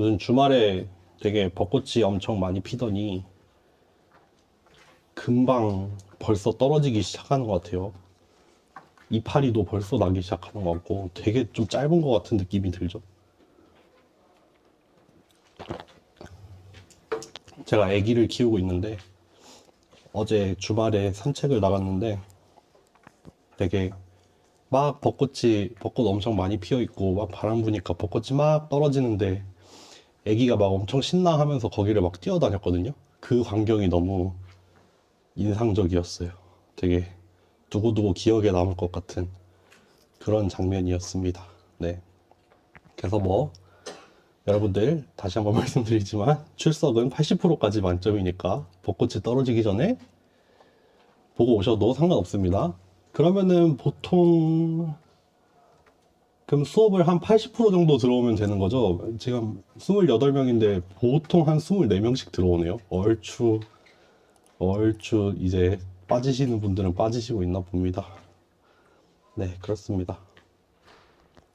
요즘 주말에 되게 벚꽃이 엄청 많이 피더니 금방 벌써 떨어지기 시작하는 것 같아요. 이파리도 벌써 나기 시작하는 것 같고 되게 좀 짧은 것 같은 느낌이 들죠. 제가 아기를 키우고 있는데 어제 주말에 산책을 나갔는데 되게 막 벚꽃 엄청 많이 피어 있고 막 바람 부니까 벚꽃이 막 떨어지는데 아기가 막 엄청 신나하면서 거기를 막 뛰어다녔거든요. 그 광경이 너무 인상적이었어요. 되게 두고두고 기억에 남을 것 같은 그런 장면이었습니다. 네. 그래서 뭐 여러분들 다시 한번 말씀드리지만 출석은 80%까지 만점이니까 벚꽃이 떨어지기 전에 보고 오셔도 상관없습니다. 그러면은 보통 그럼 수업을 한 80% 정도 들어오면 되는 거죠? 지금 28명인데 보통 한 24명씩 들어오네요. 얼추 이제 빠지시는 분들은 빠지시고 있나 봅니다. 네, 그렇습니다.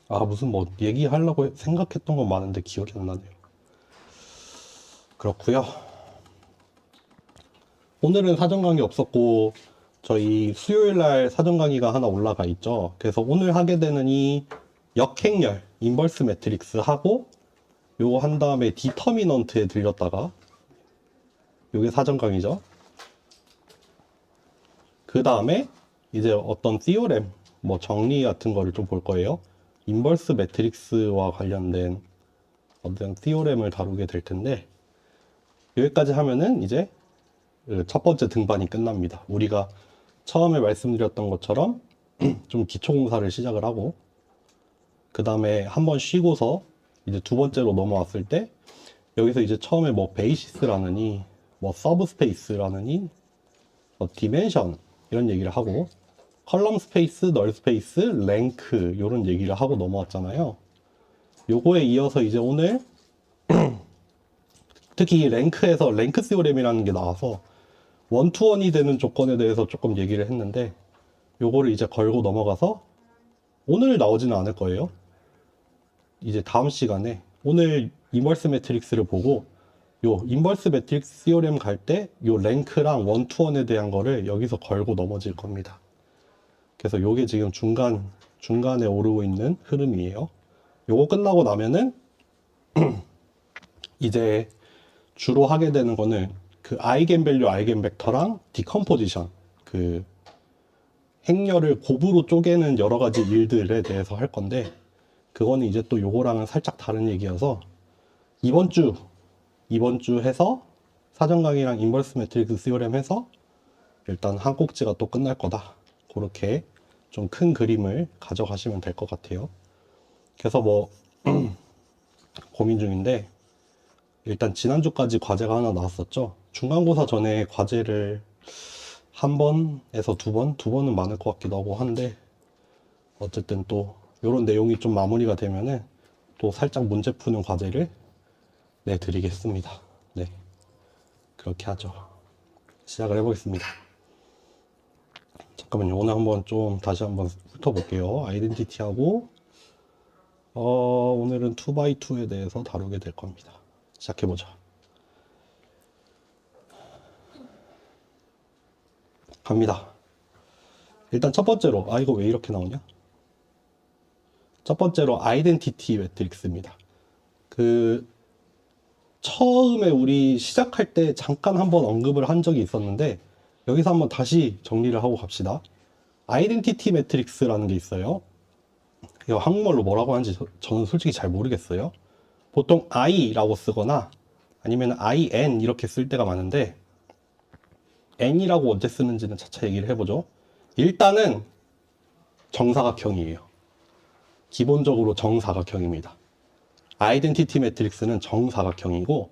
무슨 뭐 얘기하려고 생각했던 건 많은데 기억이 안 나네요. 그렇고요. 오늘은 사전 강의 없었고 저희 수요일 날 사전 강의가 하나 올라가 있죠. 그래서 오늘 하게 되는 이 역행렬 인버스 매트릭스 하고 요거 한 다음에 디터미넌트에 들렸다가 요게 사전 강의죠. 그 다음에 이제 어떤 티오렘 뭐 정리 같은 거를 좀 볼 거예요. 인버스 매트릭스와 관련된 어떤 티오렘을 다루게 될 텐데 여기까지 하면은 이제 그 첫 번째 등반이 끝납니다. 우리가 처음에 말씀드렸던 것처럼 좀 기초공사를 시작을 하고 그 다음에 한번 쉬고서 이제 두 번째로 넘어왔을 때 여기서 이제 처음에 뭐 베이시스라느니 뭐 서브스페이스라느니 뭐 디멘션 이런 얘기를 하고 컬럼 스페이스, 널 스페이스, 랭크 이런 얘기를 하고 넘어왔잖아요. 요거에 이어서 이제 오늘 특히 이 랭크에서 랭크 시오렘이라는 게 나와서 원투원이 되는 조건에 대해서 조금 얘기를 했는데 요거를 이제 걸고 넘어가서 오늘 나오지는 않을 거예요. 이제 다음 시간에 오늘 인버스 매트릭스를 보고 요 인버스 매트릭스 시오렘 갈 때 요 랭크랑 원투원에 대한 거를 여기서 걸고 넘어질 겁니다. 그래서 요게 지금 중간에 오르고 있는 흐름이에요. 요거 끝나고 나면은 이제 주로 하게 되는 거는 그 아이겐밸류, 아이겐벡터랑 디컴포지션 그 행렬을 곱으로 쪼개는 여러 가지 일들에 대해서 할 건데 그거는 이제 또 요거랑은 살짝 다른 얘기여서 이번 주 해서 사전 강의랑 인버스 매트릭스 시오렘 해서 일단 한 꼭지가 또 끝날 거다. 그렇게 좀 큰 그림을 가져가시면 될 것 같아요. 그래서 뭐 고민 중인데 일단 지난주까지 과제가 하나 나왔었죠. 중간고사 전에 과제를 한 번에서 두 번은 많을 것 같기도 하고 한데 어쨌든 또 이런 내용이 좀 마무리가 되면은 또 살짝 문제 푸는 과제를 내드리겠습니다. 네, 그렇게 하죠. 시작을 해보겠습니다. 잠깐만요. 오늘 한번 좀 다시 한번 훑어볼게요. 아이덴티티하고 오늘은 2x2에 대해서 다루게 될 겁니다. 시작해보자. 갑니다. 일단 첫 번째로 이거 왜 이렇게 나오냐? 첫 번째로 아이덴티티 매트릭스입니다. 그 처음에 우리 시작할 때 잠깐 한번 언급을 한 적이 있었는데 여기서 한번 다시 정리를 하고 갑시다. 아이덴티티 매트릭스라는 게 있어요. 이거 한국말로 뭐라고 하는지 저는 솔직히 잘 모르겠어요. 보통 I라고 쓰거나 아니면 IN 이렇게 쓸 때가 많은데 N이라고 언제 쓰는지는 차차 얘기를 해보죠. 일단은 정사각형이에요. 기본적으로 정사각형입니다. 아이덴티티 매트릭스는 정사각형이고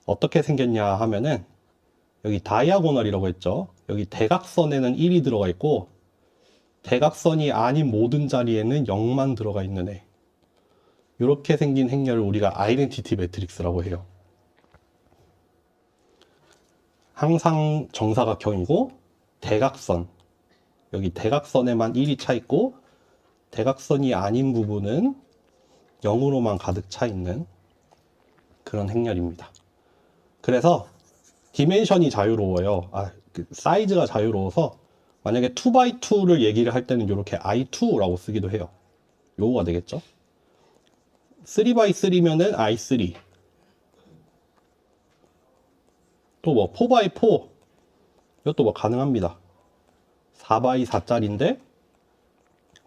어떻게 생겼냐 하면은 여기 다이아고널이라고 했죠. 여기 대각선에는 1이 들어가 있고 대각선이 아닌 모든 자리에는 0만 들어가 있는 애. 이렇게 생긴 행렬을 우리가 아이덴티티 매트릭스라고 해요. 항상 정사각형이고 대각선 여기 대각선에만 1이 차 있고 대각선이 아닌 부분은 0으로만 가득 차 있는 그런 행렬입니다. 그래서 디멘션이 자유로워요. 그 사이즈가 자유로워서 만약에 2x2를 얘기를 할 때는 이렇게 i2라고 쓰기도 해요. 요거가 되겠죠. 3x3면은 i3. 또 뭐 4x4 이것도 뭐 가능합니다. 4x4짜리인데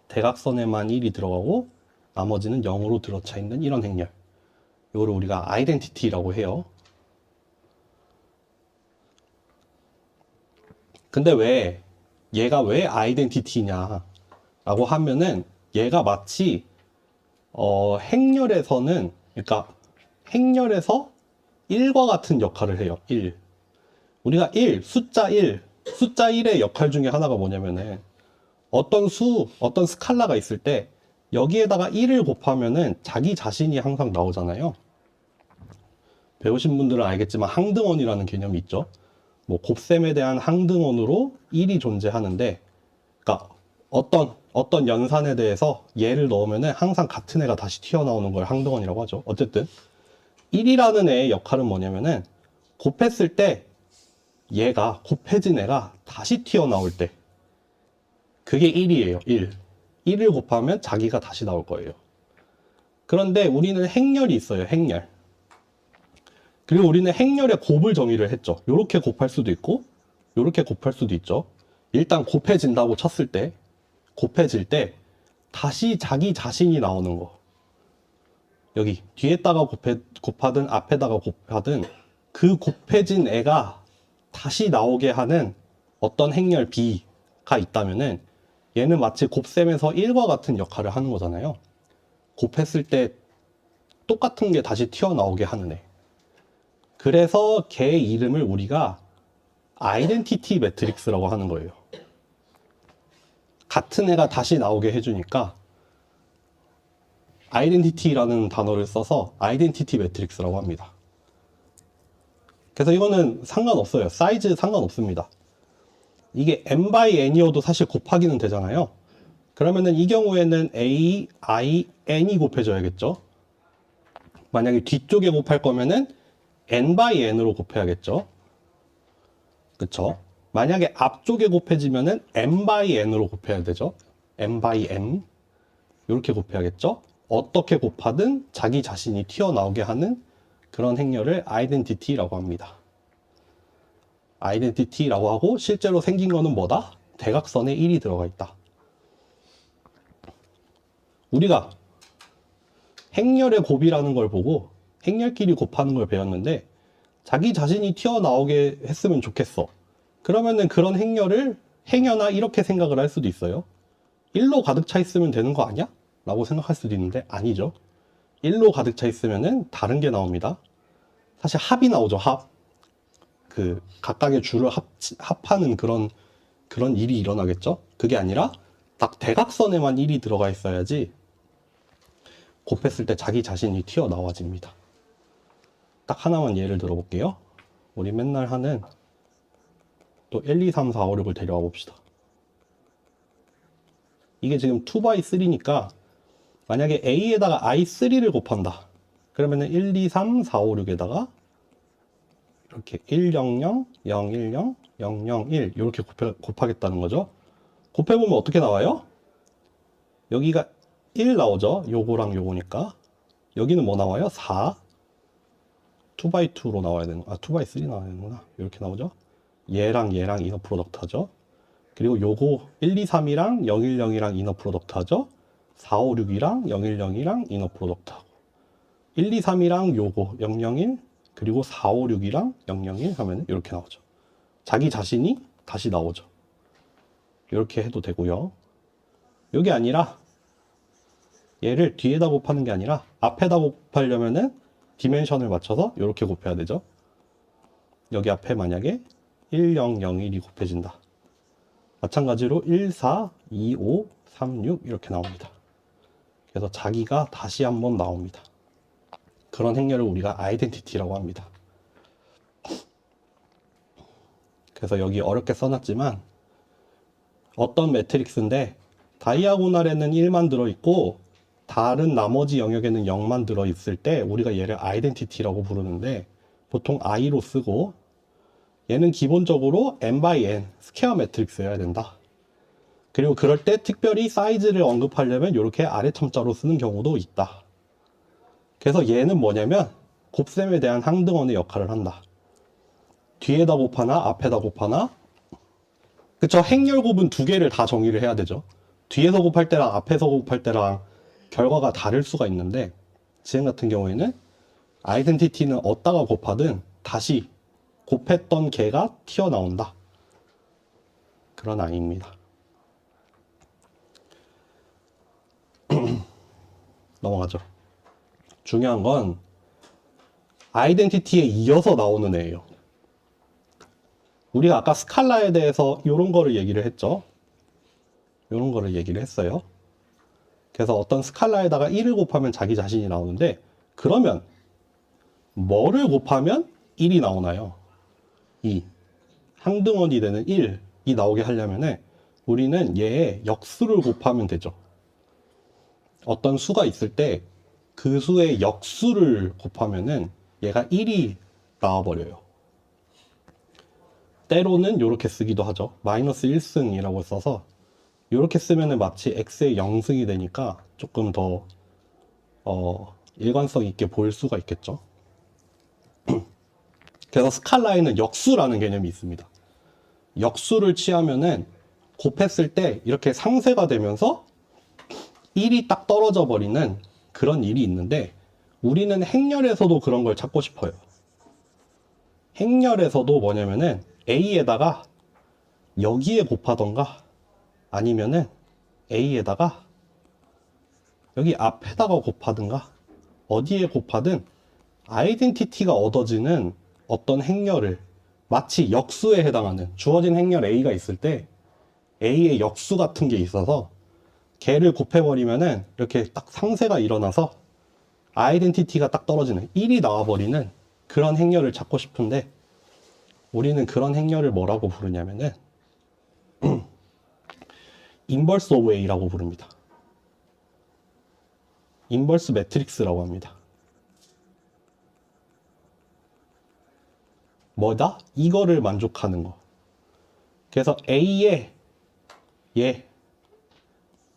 대각선에만 1이 들어가고 나머지는 0으로 들어차 있는 이런 행렬. 이거를 우리가 아이덴티티라고 해요. 근데 얘가 왜 아이덴티티냐 라고 하면은 얘가 마치 행렬에서는, 그러니까 행렬에서 1과 같은 역할을 해요. 1. 우리가 숫자 1의 역할 중에 하나가 뭐냐면은 어떤 스칼라가 있을 때 여기에다가 1을 곱하면은 자기 자신이 항상 나오잖아요. 배우신 분들은 알겠지만 항등원이라는 개념이 있죠. 뭐 곱셈에 대한 항등원으로 1이 존재하는데, 그러니까 어떤 연산에 대해서 얘를 넣으면은 항상 같은 애가 다시 튀어나오는 걸 항등원이라고 하죠. 어쨌든 1이라는 애의 역할은 뭐냐면은 곱했을 때 얘가 곱해진 애가 다시 튀어나올 때 그게 1이에요. 1. 1을 곱하면 자기가 다시 나올 거예요. 그런데 우리는 행렬이 있어요. 행렬. 그리고 우리는 행렬의 곱을 정의를 했죠. 요렇게 곱할 수도 있고 요렇게 곱할 수도 있죠. 일단 곱해진다고 쳤을 때, 곱해질 때 다시 자기 자신이 나오는 거. 여기 뒤에다가 곱하든 앞에다가 곱하든 그 곱해진 애가 다시 나오게 하는 어떤 행렬 B가 있다면은 얘는 마치 곱셈에서 1과 같은 역할을 하는 거잖아요. 곱했을 때 똑같은 게 다시 튀어나오게 하는 애. 그래서 걔 이름을 우리가 아이덴티티 매트릭스라고 하는 거예요. 같은 애가 다시 나오게 해주니까 아이덴티티라는 단어를 써서 아이덴티티 매트릭스라고 합니다. 그래서 이거는 상관없어요. 사이즈 상관없습니다. 이게 n by n이어도 사실 곱하기는 되잖아요. 그러면은 이 경우에는 a, i, n이 곱해져야겠죠. 만약에 뒤쪽에 곱할 거면은 n by n으로 곱해야겠죠. 그쵸? 만약에 앞쪽에 곱해지면은 m by n으로 곱해야 되죠. m by n 이렇게 곱해야겠죠. 어떻게 곱하든 자기 자신이 튀어나오게 하는 그런 행렬을 아이덴티티라고 합니다. 아이덴티티라고 하고 실제로 생긴 거는 뭐다? 대각선에 1이 들어가 있다. 우리가 행렬의 곱이라는 걸 보고 행렬끼리 곱하는 걸 배웠는데 자기 자신이 튀어나오게 했으면 좋겠어. 그러면은 그런 행렬을 행여나 이렇게 생각을 할 수도 있어요. 1로 가득 차 있으면 되는 거 아니야? 라고 생각할 수도 있는데 아니죠. 1로 가득 차 있으면은 다른 게 나옵니다. 사실 합이 나오죠. 합. 그 각각의 줄을 합하는 그런 일이 일어나겠죠. 그게 아니라 딱 대각선에만 1이 들어가 있어야지 곱했을 때 자기 자신이 튀어나와집니다. 딱 하나만 예를 들어볼게요. 우리 맨날 하는 또 1, 2, 3, 4, 5, 6을 데려와 봅시다. 이게 지금 2x3니까 만약에 A에다가 I3를 곱한다. 그러면은 1, 2, 3, 4, 5, 6에다가 이렇게 1, 0, 0, 0, 1, 0, 0, 0, 1 이렇게 곱하겠다는 거죠. 곱해보면 어떻게 나와요? 여기가 1 나오죠. 요거랑 요거니까. 여기는 뭐 나와요? 4. 2x2로 나와야 되는, 2x3 나와야 되는구나. 이렇게 나오죠. 얘랑 얘랑 이너 프로덕트 하죠. 그리고 요거 1, 2, 3이랑 0, 1, 0이랑 이너 프로덕트 하죠. 4, 5, 6이랑 0, 1, 0이랑 이너 프로덕트 하고 1, 2, 3이랑 요거 0, 0, 1 그리고 4, 5, 6이랑 0, 0, 1 하면 이렇게 나오죠. 자기 자신이 다시 나오죠. 이렇게 해도 되고요. 이게 아니라 얘를 뒤에다 곱하는 게 아니라 앞에다 곱하려면은 디멘션을 맞춰서 이렇게 곱해야 되죠. 여기 앞에 만약에 1, 0, 0, 1이 곱해진다. 마찬가지로 1, 4, 2, 5, 3, 6 이렇게 나옵니다. 그래서 자기가 다시 한번 나옵니다. 그런 행렬을 우리가 아이덴티티라고 합니다. 그래서 여기 어렵게 써놨지만 어떤 매트릭스인데 다이아고날에는 1만 들어있고 다른 나머지 영역에는 0만 들어있을 때 우리가 얘를 아이덴티티라고 부르는데 보통 i로 쓰고 얘는 기본적으로 n by n 스퀘어 매트릭스여야 된다. 그리고 그럴 때 특별히 사이즈를 언급하려면 이렇게 아래 첨자로 쓰는 경우도 있다. 그래서 얘는 뭐냐면 곱셈에 대한 항등원의 역할을 한다. 뒤에다 곱하나 앞에다 곱하나 그쵸? 행렬곱은 두 개를 다 정의를 해야 되죠. 뒤에서 곱할 때랑 앞에서 곱할 때랑 결과가 다를 수가 있는데 지금 같은 경우에는 아이덴티티는 어디다가 곱하든 다시 곱했던 개가 튀어나온다. 그런 아이입니다. 넘어가죠. 중요한 건 아이덴티티에 이어서 나오는 애예요. 우리가 아까 스칼라에 대해서 이런 거를 얘기를 했죠. 이런 거를 얘기를 했어요. 그래서 어떤 스칼라에다가 1을 곱하면 자기 자신이 나오는데 그러면 뭐를 곱하면 1이 나오나요? 2. 항등원이 되는 1이 나오게 하려면 우리는 얘의 역수를 곱하면 되죠. 어떤 수가 있을 때 그 수의 역수를 곱하면은 얘가 1이 나와버려요. 때로는 이렇게 쓰기도 하죠. 마이너스 1승이라고 써서 이렇게 쓰면은 마치 x의 0승이 되니까 조금 더 일관성 있게 보일 수가 있겠죠. 그래서 스칼라에는 역수라는 개념이 있습니다. 역수를 취하면은 곱했을 때 이렇게 상쇄가 되면서 1이 딱 떨어져 버리는 그런 일이 있는데 우리는 행렬에서도 그런 걸 찾고 싶어요. 행렬에서도 뭐냐면은 a에다가 여기에 곱하던가 아니면은 a에다가 여기 앞에다가 곱하든가 어디에 곱하든 아이덴티티가 얻어지는 어떤 행렬을 마치 역수에 해당하는 주어진 행렬 a가 있을 때 a의 역수 같은 게 있어서 걔를 곱해버리면은 이렇게 딱 상쇄가 일어나서 아이덴티티가 딱 떨어지는 1이 나와버리는 그런 행렬을 찾고 싶은데 우리는 그런 행렬을 뭐라고 부르냐면은 인버스 오브 A라고 부릅니다. 인버스 매트릭스라고 합니다. 뭐다? 이거를 만족하는 거. 그래서 A에 얘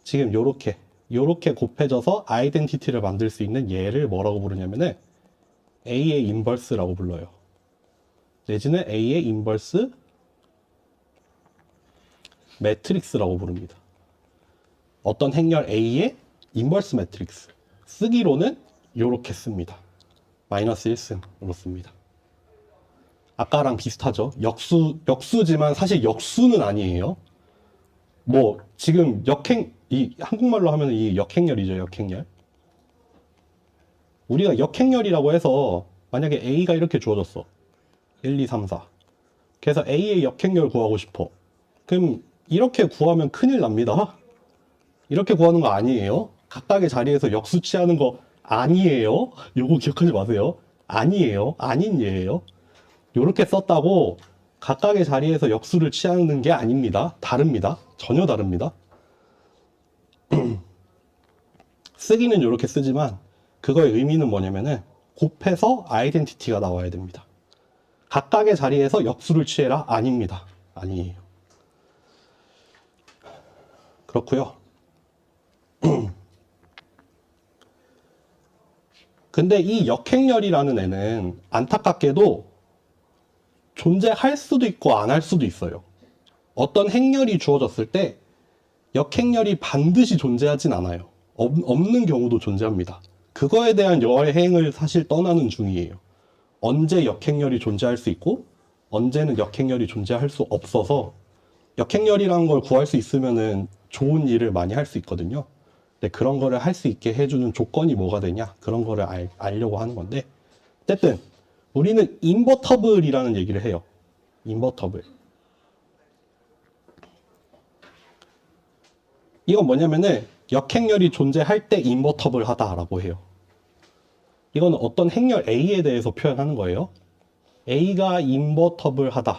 지금 요렇게 곱해져서 아이덴티티를 만들 수 있는 얘를 뭐라고 부르냐면은 A의 인버스라고 불러요. 내지는 A의 인버스 매트릭스라고 부릅니다. 어떤 행렬 A의 인버스 매트릭스. 쓰기로는 요렇게 씁니다. 마이너스 1승으로 씁니다. 아까랑 비슷하죠. 역수지만 사실 역수는 아니에요. 뭐 지금 이 한국말로 하면 이 역행렬이죠. 역행렬. 우리가 역행렬이라고 해서 만약에 A가 이렇게 주어졌어. 1, 2, 3, 4. 그래서 A의 역행렬 구하고 싶어. 그럼 이렇게 구하면 큰일 납니다. 이렇게 구하는 거 아니에요. 각각의 자리에서 역수 취하는 거 아니에요. 요거 기억하지 마세요. 아니에요. 아닌 예예요. 요렇게 썼다고 각각의 자리에서 역수를 취하는 게 아닙니다. 다릅니다. 전혀 다릅니다. 쓰기는 이렇게 쓰지만 그거의 의미는 뭐냐면은 곱해서 아이덴티티가 나와야 됩니다. 각각의 자리에서 역수를 취해라? 아닙니다. 아니에요. 그렇고요. 근데 이 역행렬이라는 애는 안타깝게도 존재할 수도 있고 안 할 수도 있어요. 어떤 행렬이 주어졌을 때 역행렬이 반드시 존재하진 않아요. 없는 경우도 존재합니다. 그거에 대한 여행을 사실 떠나는 중이에요. 언제 역행렬이 존재할 수 있고 언제는 역행렬이 존재할 수 없어서 역행렬이라는 걸 구할 수 있으면은 좋은 일을 많이 할 수 있거든요. 근데 그런 거를 할 수 있게 해주는 조건이 뭐가 되냐? 그런 거를 알려고 하는 건데 어쨌든 우리는 인버터블이라는 얘기를 해요. 인버터블. 이건 뭐냐면은 역행렬이 존재할 때 인버터블 하다라고 해요. 이거는 어떤 행렬 A에 대해서 표현하는 거예요. A가 인버터블 하다.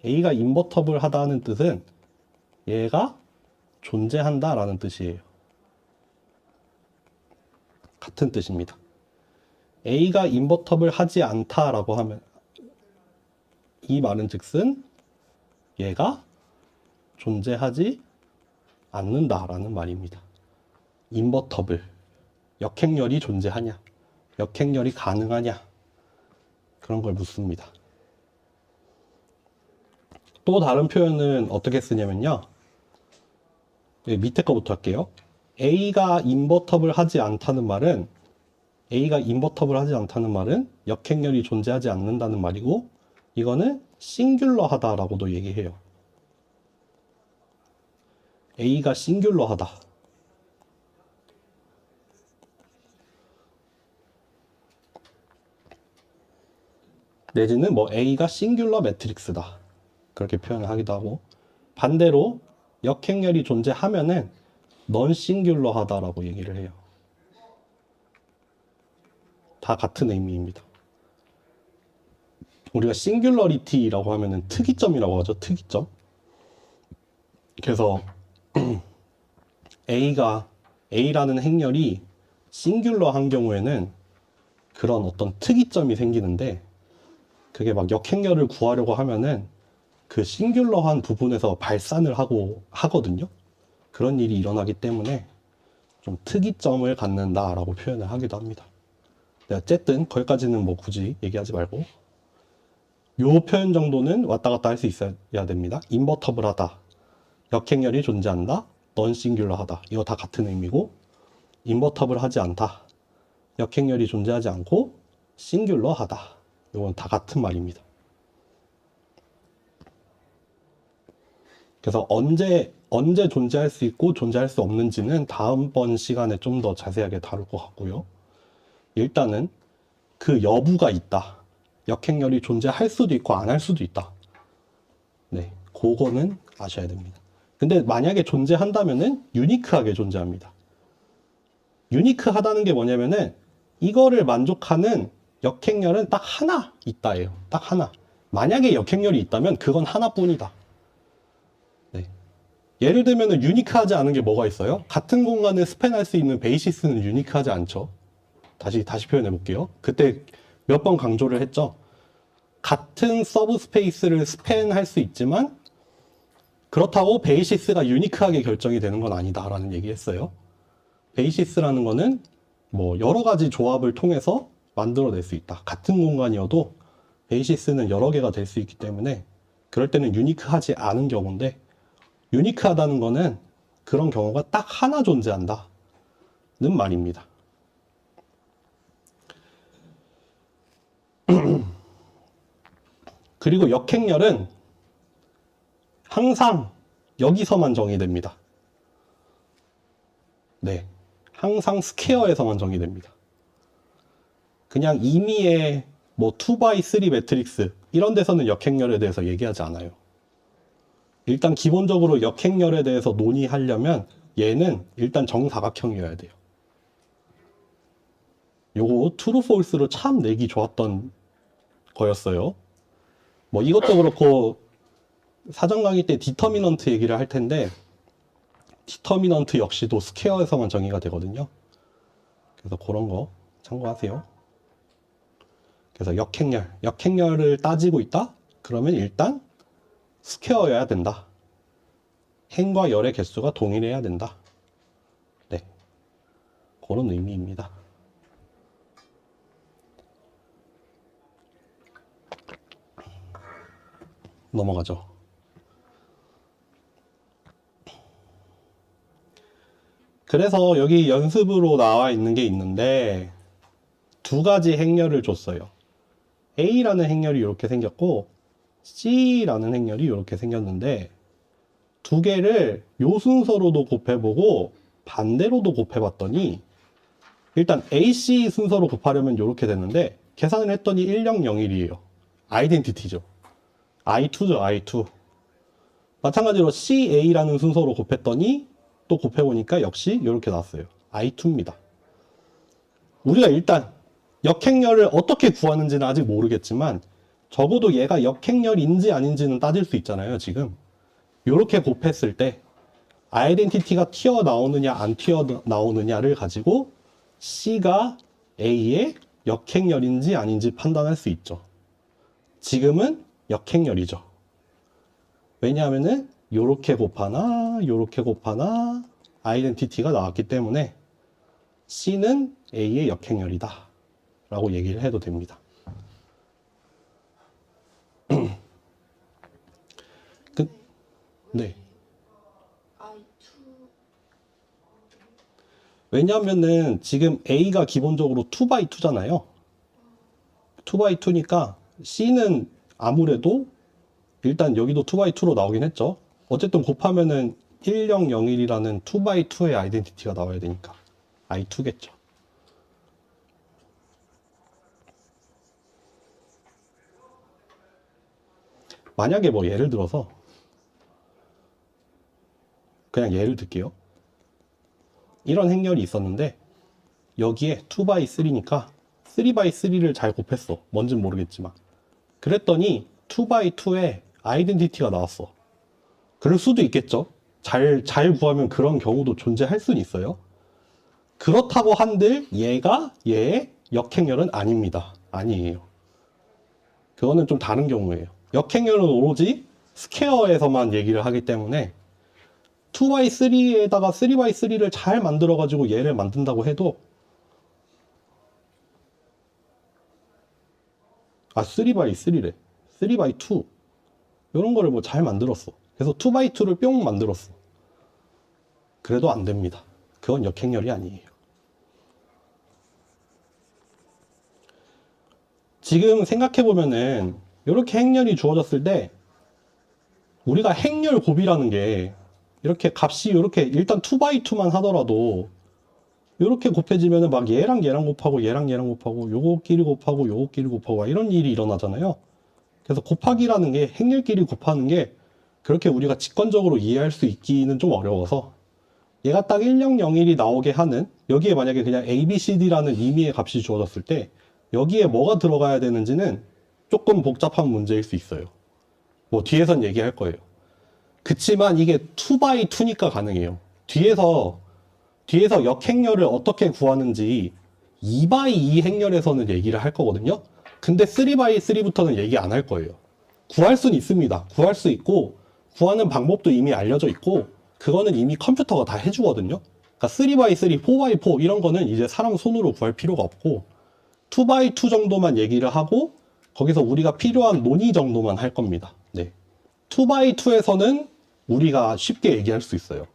A가 인버터블 하다는 뜻은 얘가 존재한다 라는 뜻이에요. 같은 뜻입니다. A가 인버터블 하지 않다라고 하면 이 말은 즉슨 얘가 존재하지 않는다라는 말입니다. 인버터블, 역행열이 존재하냐, 역행열이 가능하냐, 그런 걸 묻습니다. 또 다른 표현은 어떻게 쓰냐면요. 밑에 거부터 할게요. A가 인버터블 하지 않다는 말은 역행열이 존재하지 않는다는 말이고, 이거는 싱귤러하다라고도 얘기해요. A가 싱귤러하다. 내지는 뭐 A가 싱귤러 매트릭스다. 그렇게 표현을 하기도 하고, 반대로 역행열이 존재하면은 넌 싱귤러하다라고 얘기를 해요. 다 같은 의미입니다. 우리가 싱귤러리티라고 하면은 특이점이라고 하죠. 특이점. 그래서 A라는 행렬이 싱귤러한 경우에는 그런 어떤 특이점이 생기는데, 그게 막 역행렬을 구하려고 하면은 그 싱귤러한 부분에서 발산을 하거든요. 그런 일이 일어나기 때문에 좀 특이점을 갖는다라고 표현을 하기도 합니다. 네, 어쨌든 거기까지는 뭐 굳이 얘기하지 말고, 요 표현 정도는 왔다 갔다 할 수 있어야 됩니다. 인버터블하다, 역행열이 존재한다, 넌 싱귤러하다, 이거 다 같은 의미고, 인버터블하지 않다, 역행열이 존재하지 않고 싱귤러하다, 이건 다 같은 말입니다. 그래서 언제 존재할 수 있고 존재할 수 없는지는 다음번 시간에 좀 더 자세하게 다룰 것 같고요. 일단은 그 여부가 있다. 역행열이 존재할 수도 있고 안 할 수도 있다. 네, 그거는 아셔야 됩니다. 근데 만약에 존재한다면은 유니크하게 존재합니다. 유니크하다는 게 뭐냐면은 이거를 만족하는 역행열은 딱 하나 있다예요. 딱 하나. 만약에 역행열이 있다면 그건 하나뿐이다. 네. 예를 들면 유니크하지 않은 게 뭐가 있어요? 같은 공간을 스팬할 수 있는 베이시스는 유니크하지 않죠. 다시 표현해 볼게요. 그때 몇 번 강조를 했죠. 같은 서브 스페이스를 스팬할 수 있지만 그렇다고 베이시스가 유니크하게 결정이 되는 건 아니다라는 얘기했어요. 베이시스라는 거는 뭐 여러 가지 조합을 통해서 만들어낼 수 있다. 같은 공간이어도 베이시스는 여러 개가 될 수 있기 때문에 그럴 때는 유니크하지 않은 경우인데, 유니크하다는 거는 그런 경우가 딱 하나 존재한다는 말입니다. 그리고 역행열은 항상 여기서만 정의됩니다. 네, 항상 스퀘어에서만 정의됩니다. 그냥 임의의 뭐 2x3 매트릭스 이런 데서는 역행열에 대해서 얘기하지 않아요. 일단 기본적으로 역행열에 대해서 논의하려면 얘는 일단 정사각형이어야 돼요. 요거 트루 폴스로 참 내기 좋았던 거였어요. 뭐 이것도 그렇고 사전 강의 때 디터미넌트 얘기를 할 텐데, 디터미넌트 역시도 스퀘어에서만 정의가 되거든요. 그래서 그런 거 참고하세요. 그래서 역행열을 따지고 있다? 그러면 일단 스퀘어여야 된다. 행과 열의 개수가 동일해야 된다. 네, 그런 의미입니다. 넘어가죠. 그래서 여기 연습으로 나와 있는 게 있는데 두 가지 행렬을 줬어요. A라는 행렬이 이렇게 생겼고 C라는 행렬이 이렇게 생겼는데, 두 개를 요 순서로도 곱해보고 반대로도 곱해봤더니 일단 AC 순서로 곱하려면 이렇게 됐는데 계산을 했더니 1001이에요. 아이덴티티죠. I2죠, I2. 마찬가지로 CA라는 순서로 곱했더니 또 곱해보니까 역시 이렇게 나왔어요. I2입니다. 우리가 일단 역행열을 어떻게 구하는지는 아직 모르겠지만 적어도 얘가 역행열인지 아닌지는 따질 수 있잖아요, 지금. 이렇게 곱했을 때 아이덴티티가 튀어나오느냐 안 튀어나오느냐를 가지고 C가 A의 역행렬인지 아닌지 판단할 수 있죠. 지금은 역행렬이죠. 왜냐하면은 요렇게 곱하나 요렇게 곱하나 아이덴티티가 나왔기 때문에 C는 A의 역행렬이다 라고 얘기를 해도 됩니다. 네. 왜냐하면은 지금 A가 기본적으로 2x2잖아요. 2x2니까 C는 아무래도 일단 여기도 2x2로 나오긴 했죠. 어쨌든 곱하면은 1001이라는 2x2의 아이덴티티가 나와야 되니까 I2겠죠. 만약에 뭐 예를 들어서 그냥 예를 들게요. 이런 행렬이 있었는데 여기에 2x3니까 3x3를 잘 곱했어. 뭔진 모르겠지만. 그랬더니 2x2의 아이덴티티가 나왔어. 그럴 수도 있겠죠. 잘 구하면 그런 경우도 존재할 수는 있어요. 그렇다고 한들 얘가 얘의 역행렬은 아닙니다. 아니에요. 그거는 좀 다른 경우예요. 역행렬은 오로지 스퀘어에서만 얘기를 하기 때문에 2x3에다가 3x3를 잘 만들어가지고 얘를 만든다고 해도 3x3래. 3x2 이런 거를 뭐 잘 만들었어. 그래서 2x2를 뿅 만들었어. 그래도 안 됩니다. 그건 역행렬이 아니에요. 지금 생각해보면은 이렇게 행렬이 주어졌을 때 우리가 행렬 곱이라는 게 이렇게 값이 이렇게 일단 2x2만 하더라도 이렇게 곱해지면은 막 얘랑 얘랑 곱하고 얘랑 얘랑 곱하고 요거끼리 곱하고 요거끼리 곱하고 이런 일이 일어나잖아요. 그래서 곱하기라는 게 행렬끼리 곱하는 게 그렇게 우리가 직관적으로 이해할 수 있기는 좀 어려워서 얘가 딱 1001이 나오게 하는 여기에 만약에 그냥 ABCD라는 의미의 값이 주어졌을 때 여기에 뭐가 들어가야 되는지는 조금 복잡한 문제일 수 있어요. 뭐 뒤에선 얘기할 거예요. 그치만 이게 2x2니까 가능해요. 뒤에서 역행렬을 어떻게 구하는지 2x2 행렬에서는 얘기를 할 거거든요. 근데 3x3부터는 얘기 안 할 거예요. 구할 수는 있습니다. 구할 수 있고 구하는 방법도 이미 알려져 있고 그거는 이미 컴퓨터가 다 해주거든요. 그러니까 3x3, 4x4 이런 거는 이제 사람 손으로 구할 필요가 없고 2x2 정도만 얘기를 하고 거기서 우리가 필요한 논의 정도만 할 겁니다. 네. 2x2에서는 우리가 쉽게 얘기할 수 있어요.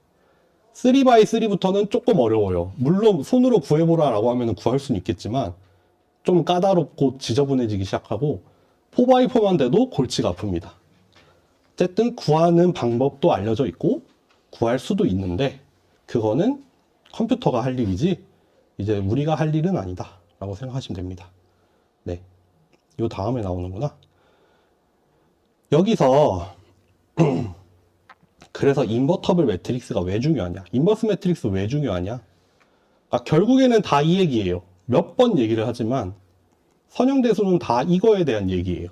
3x3부터는 조금 어려워요. 물론 손으로 구해보라 라고 하면 구할 수는 있겠지만 좀 까다롭고 지저분해지기 시작하고 4x4만 돼도 골치가 아픕니다. 어쨌든 구하는 방법도 알려져 있고 구할 수도 있는데 그거는 컴퓨터가 할 일이지 이제 우리가 할 일은 아니다 라고 생각하시면 됩니다. 네, 요 다음에 나오는구나. 여기서 그래서 인버터블 매트릭스가 왜 중요하냐, 인버스 매트릭스 왜 중요하냐, 결국에는 다 이 얘기예요. 몇 번 얘기를 하지만 선형대수는 다 이거에 대한 얘기예요.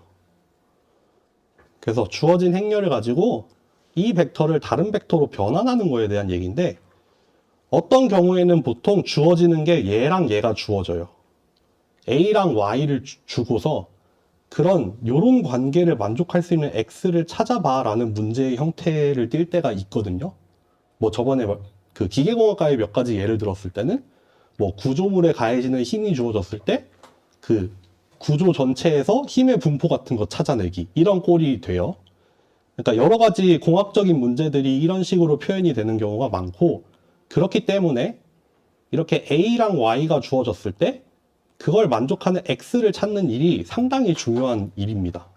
그래서 주어진 행렬을 가지고 이 벡터를 다른 벡터로 변환하는 거에 대한 얘기인데 어떤 경우에는 보통 주어지는 게 얘랑 얘가 주어져요. A랑 Y를 주고서 요런 관계를 만족할 수 있는 X를 찾아봐 라는 문제의 형태를 띌 때가 있거든요. 뭐 저번에 그 기계공학과의 몇 가지 예를 들었을 때는 뭐 구조물에 가해지는 힘이 주어졌을 때 그 구조 전체에서 힘의 분포 같은 거 찾아내기 이런 꼴이 돼요. 그러니까 여러 가지 공학적인 문제들이 이런 식으로 표현이 되는 경우가 많고 그렇기 때문에 이렇게 A랑 Y가 주어졌을 때 그걸 만족하는 X를 찾는 일이 상당히 중요한 일입니다.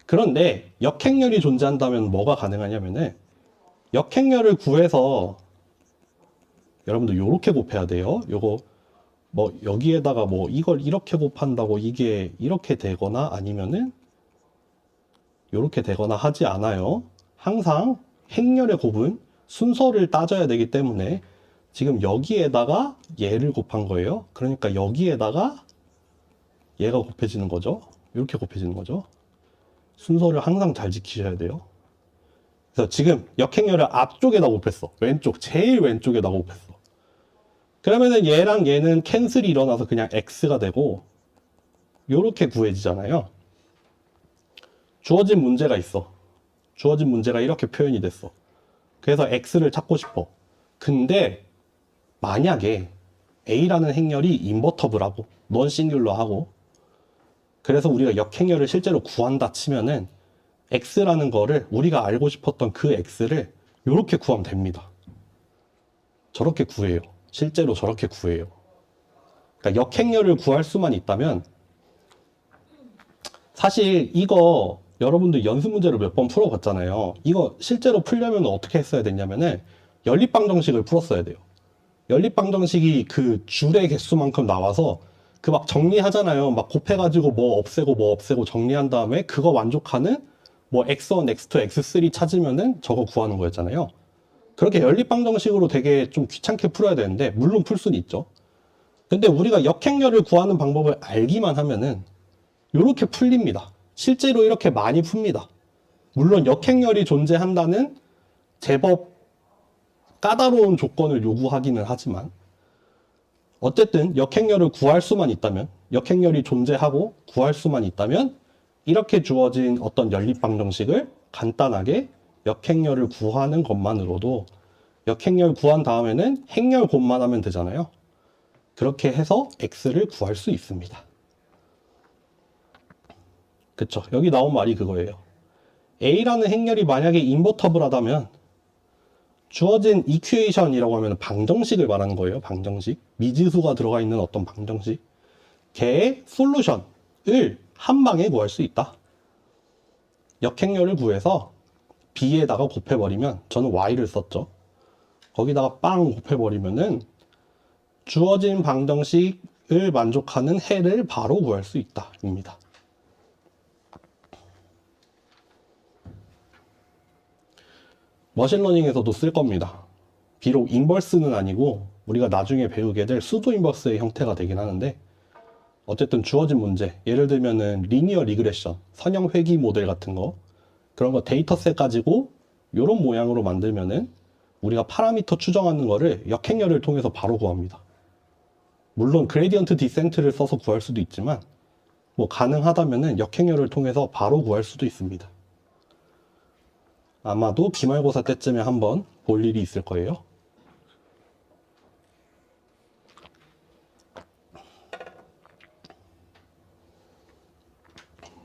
그런데 역행렬이 존재한다면 뭐가 가능하냐면은 역행렬을 구해서 여러분들 요렇게 곱해야 돼요. 요거 뭐 여기에다가 뭐 이걸 이렇게 곱한다고 이게 이렇게 되거나 아니면은 요렇게 되거나 하지 않아요. 항상 행렬의 곱은 순서를 따져야 되기 때문에 지금 여기에다가 얘를 곱한 거예요. 그러니까 여기에다가 얘가 곱해지는 거죠. 이렇게 곱해지는 거죠. 순서를 항상 잘 지키셔야 돼요. 그래서 지금 역행렬을 앞쪽에다 곱했어. 왼쪽, 제일 왼쪽에다 곱했어. 그러면은 얘랑 얘는 캔슬이 일어나서 그냥 x가 되고 요렇게 구해지잖아요. 주어진 문제가 있어. 주어진 문제가 이렇게 표현이 됐어. 그래서 x를 찾고 싶어. 근데 만약에 a라는 행렬이 인버터블하고 넌 싱귤러하고 그래서 우리가 역행렬을 실제로 구한다 치면은 x라는 거를 우리가 알고 싶었던 그 x를 이렇게 구하면 됩니다. 저렇게 구해요. 실제로 저렇게 구해요. 그러니까 역행렬을 구할 수만 있다면 사실 이거 여러분들 연습 문제를 몇 번 풀어봤잖아요. 이거 실제로 풀려면 어떻게 했어야 됐냐면은 연립방정식을 풀었어야 돼요. 연립방정식이 그 줄의 개수만큼 나와서 그 막 정리하잖아요. 막 곱해가지고 뭐 없애고 정리한 다음에 그거 만족하는 뭐 x1, x2, x3 찾으면은 저거 구하는 거였잖아요. 그렇게 연립방정식으로 되게 좀 귀찮게 풀어야 되는데 물론 풀 수는 있죠. 근데 우리가 역행렬을 구하는 방법을 알기만 하면은 이렇게 풀립니다. 실제로 이렇게 많이 풉니다. 물론 역행렬이 존재한다는 제법 까다로운 조건을 요구하기는 하지만 어쨌든 역행렬을 구할 수만 있다면 역행렬이 존재하고 구할 수만 있다면 이렇게 주어진 어떤 연립방정식을 간단하게 역행렬을 구하는 것만으로도 역행렬 구한 다음에는 행렬 곱만 하면 되잖아요. 그렇게 해서 x를 구할 수 있습니다. 그쵸? 여기 나온 말이 그거예요. a라는 행렬이 만약에 인버터블하다면 주어진 이퀘이션이라고 하면 방정식을 말하는 거예요. 방정식. 미지수가 들어가 있는 어떤 방정식. 걔의 솔루션을 한 방에 구할 수 있다. 역행렬을 구해서 b에다가 곱해버리면 저는 y를 썼죠. 거기다가 빵 곱해버리면은 주어진 방정식을 만족하는 해를 바로 구할 수 있다. 입니다. 머신러닝에서도 쓸 겁니다. 비록 인버스는 아니고 우리가 나중에 배우게 될 수도 인버스의 형태가 되긴 하는데 어쨌든 주어진 문제, 예를 들면은 리니어 리그레션, 선형 회귀 모델 같은 거 그런 거 데이터셋 가지고 이런 모양으로 만들면은 우리가 파라미터 추정하는 거를 역행렬을 통해서 바로 구합니다. 물론 그레디언트 디센트를 써서 구할 수도 있지만 뭐 가능하다면은 역행렬을 통해서 바로 구할 수도 있습니다. 아마도 기말고사 때쯤에 한번 볼 일이 있을 거예요.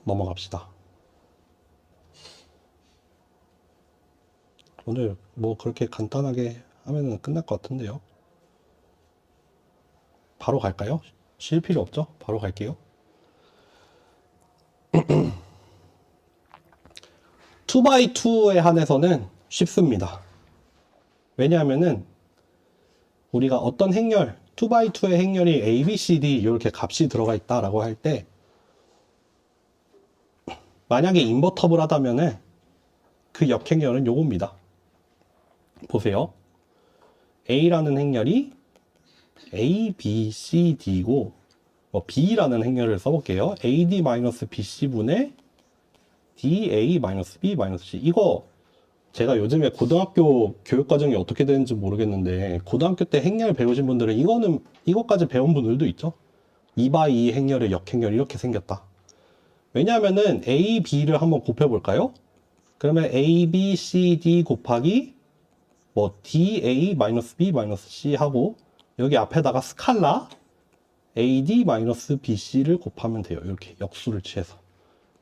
넘어갑시다. 오늘 뭐 그렇게 간단하게 하면은 끝날 것 같은데요. 바로 갈까요? 쉴 필요 없죠? 바로 갈게요. 2x2에 한해서는 쉽습니다. 왜냐하면은 우리가 어떤 행렬, 2x2의 행렬이 A, B, C, D 이렇게 값이 들어가 있다라고 할 때 만약에 인버터블 하다면은 그 역행렬은 요겁니다. 보세요. A라는 행렬이 A, B, C, D고 B라는 행렬을 써볼게요. AD-BC분의 DA-B-C. 이거 제가 요즘에 고등학교 교육과정이 어떻게 되는지 모르겠는데 고등학교 때 행렬 배우신 분들은 이거까지 배운 분들도 있죠. 2x2 행렬의 역행렬 이렇게 생겼다. 왜냐하면은 A, B를 한번 곱해볼까요? 그러면 A, B, C, D 곱하기 DA-B-C 하고 여기 앞에다가 스칼라 AD-BC를 곱하면 돼요. 이렇게 역수를 취해서.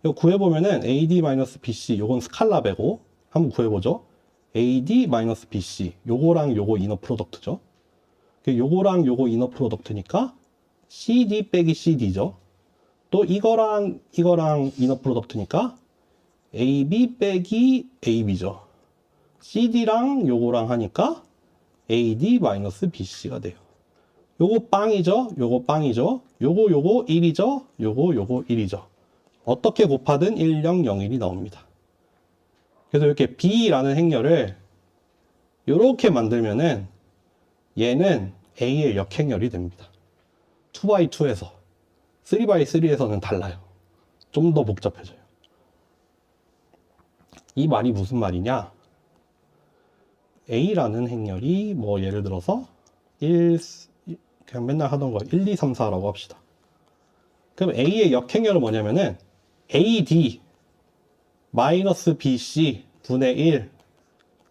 이거 구해보면은 AD-BC 요건 스칼라배고 한번 구해보죠. AD-BC 요거랑 요거 이너 프로덕트죠. 요거랑 요거 이너 프로덕트니까 CD 빼기 CD죠. 또 이거랑 이너 프로덕트니까 AB 빼기 AB죠. CD랑 요거랑 하니까 AD-BC가 돼요. 요거 빵이죠. 요거 빵이죠. 요거 1이죠. 요거 1이죠. 어떻게 곱하든 1001이 나옵니다. 그래서 이렇게 B라는 행렬을 이렇게 만들면은 얘는 A의 역행렬이 됩니다. 2x2에서 3x3에서는 달라요. 좀 더 복잡해져요. 이 말이 무슨 말이냐? A라는 행렬이 뭐 예를 들어서 1, 그냥 맨날 하던 거 1, 2, 3, 4라고 합시다. 그럼 A의 역행렬은 뭐냐면은 AD 마이너스 BC 분의 1